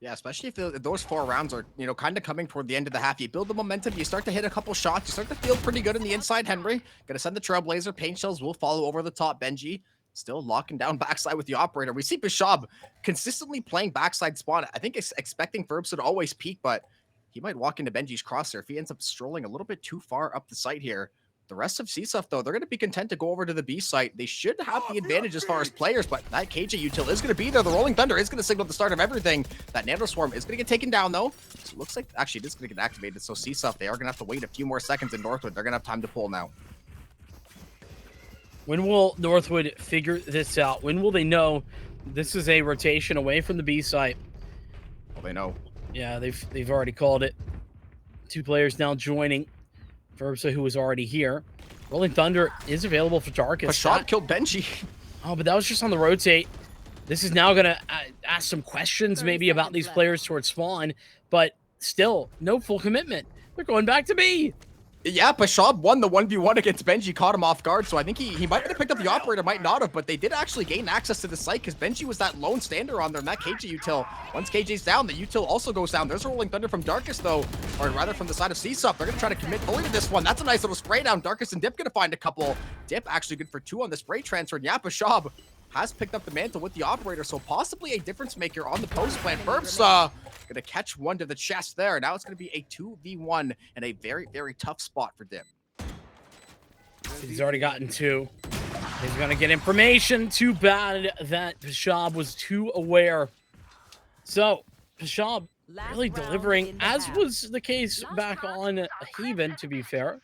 Yeah, especially if those 4 rounds are, you know, kind of coming toward the end of the half. You build the momentum, you start to hit a couple shots, you start to feel pretty good in the inside. Henry, gonna send the Trailblazer. Paint Shells will follow over the top. Benji still locking down backside with the operator. We see Bishab consistently playing backside spawn. I think it's expecting Ferbsa to always peek, but he might walk into Benji's crosshair if he ends up strolling a little bit too far up the site here. The rest of CSUF, though, they're going to be content to go over to the B site. They should have the advantage as far as players, but that KJ util is going to be there. The Rolling Thunder is going to signal the start of everything. That Nano Swarm is going to get taken down, though. So it looks like, actually, it is going to get activated. So CSUF, they are going to have to wait a few more seconds in Northwood. They're going to have time to pull now. When will Northwood figure this out? When will they know this is a rotation away from the B site? Well, they know. Yeah, they've already called it. 2 players now joining. Ferbsa, who was already here. Rolling Thunder is available for Darkest. Pashab killed Benji. Oh, but that was just on the rotate. This is now going to ask some questions maybe about these players towards spawn, but still, no full commitment. They're going back to B. Yeah, Pashab won the 1v1 against Benji, caught him off guard, so I think he might have picked up the operator, might not have, but they did actually gain access to the site because Benji was that lone stander on there, and that KJ util. Once KJ's down, the util also goes down. There's a Rolling Thunder from Darkest, though, or rather from the side of CSUP. They're going to try to commit fully to this one. That's a nice little spray down. Darkest and Dip going to find a couple. Dip actually good for 2 on the spray transfer, and yeah, Pashab has picked up the mantle with the operator, so possibly a difference maker on the post plant. Ferbsa gonna catch one to the chest there. Now it's gonna be a 2v1 and a very, very tough spot for Dip. He's already gotten 2. He's gonna get information. Too bad that Pashab was too aware. So Pashab really delivering, as was the case back on Haven, to be fair.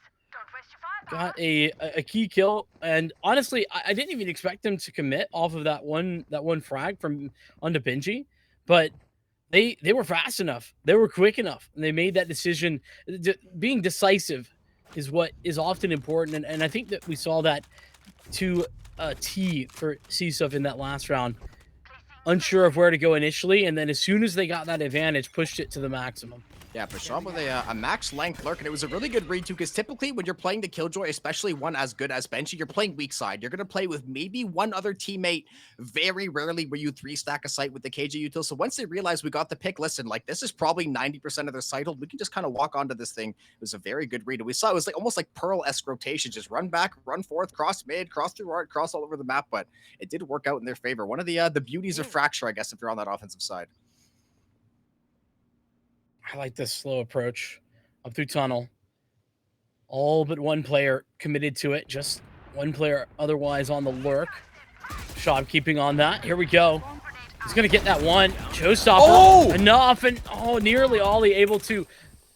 Got a key kill, and honestly, I didn't even expect him to commit off of that one frag from onto Benji, but they were fast enough, they were quick enough, and they made that decision. Being decisive is what is often important, and I think that we saw that to a T for CSUF in that last round. Unsure of where to go initially, and then as soon as they got that advantage, pushed it to the maximum. Yeah, Pashab with a max length lurk, and it was a really good read too, because typically when you're playing the Killjoy, especially one as good as Benji, you're playing weak side. You're going to play with maybe one other teammate. Very rarely where you 3-stack a site with the KJ util. So once they realized we got the pick, listen, like this is probably 90% of their site hold. We can just kind of walk onto this thing. It was a very good read. And we saw it was like almost like Pearl-esque rotation, just run back, run forth, cross mid, cross through art, cross all over the map, but it did work out in their favor. One of the beauties of Fracture, I guess, if you're on that offensive side. I like this slow approach up through tunnel. All but one player committed to it. Just one player otherwise on the lurk. Shab keeping on that. Here we go. He's going to get that one. Showstopper. Oh! Enough. And nearly Ollie able to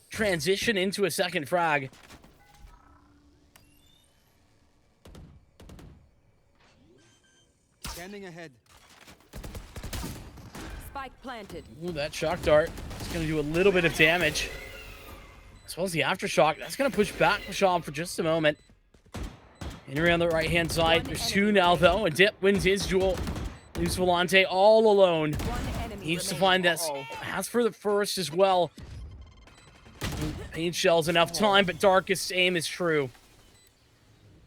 transition into a second frag. Standing ahead. Spike planted. Ooh, that shock dart is going to do a little bit of damage. As well as the aftershock. That's going to push back Shab for just a moment. In around the right-hand side. There's two now, though. And Dip wins his duel. Leaves Volante all alone. Needs to find this. Has for the first as well. Paint shells enough time, but Darkest aim is true.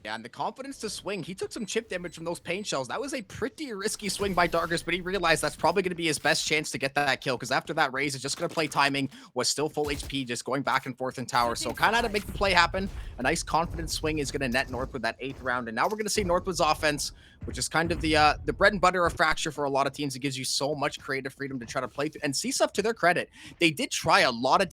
Yeah, and the confidence to swing. He took some chip damage from those paint shells. That was a pretty risky swing by Darkest, but he realized that's probably going to be his best chance to get that kill, because after that raise, it's just going to play timing, was still full HP, just going back and forth in tower. So kind of had to make the play happen. A nice confident swing is going to net Northwood that 8th round. And now we're going to see Northwood's offense, which is kind of the bread and butter of Fracture for a lot of teams. It gives you so much creative freedom to try to play through. And CSUF, to their credit, they did try a lot of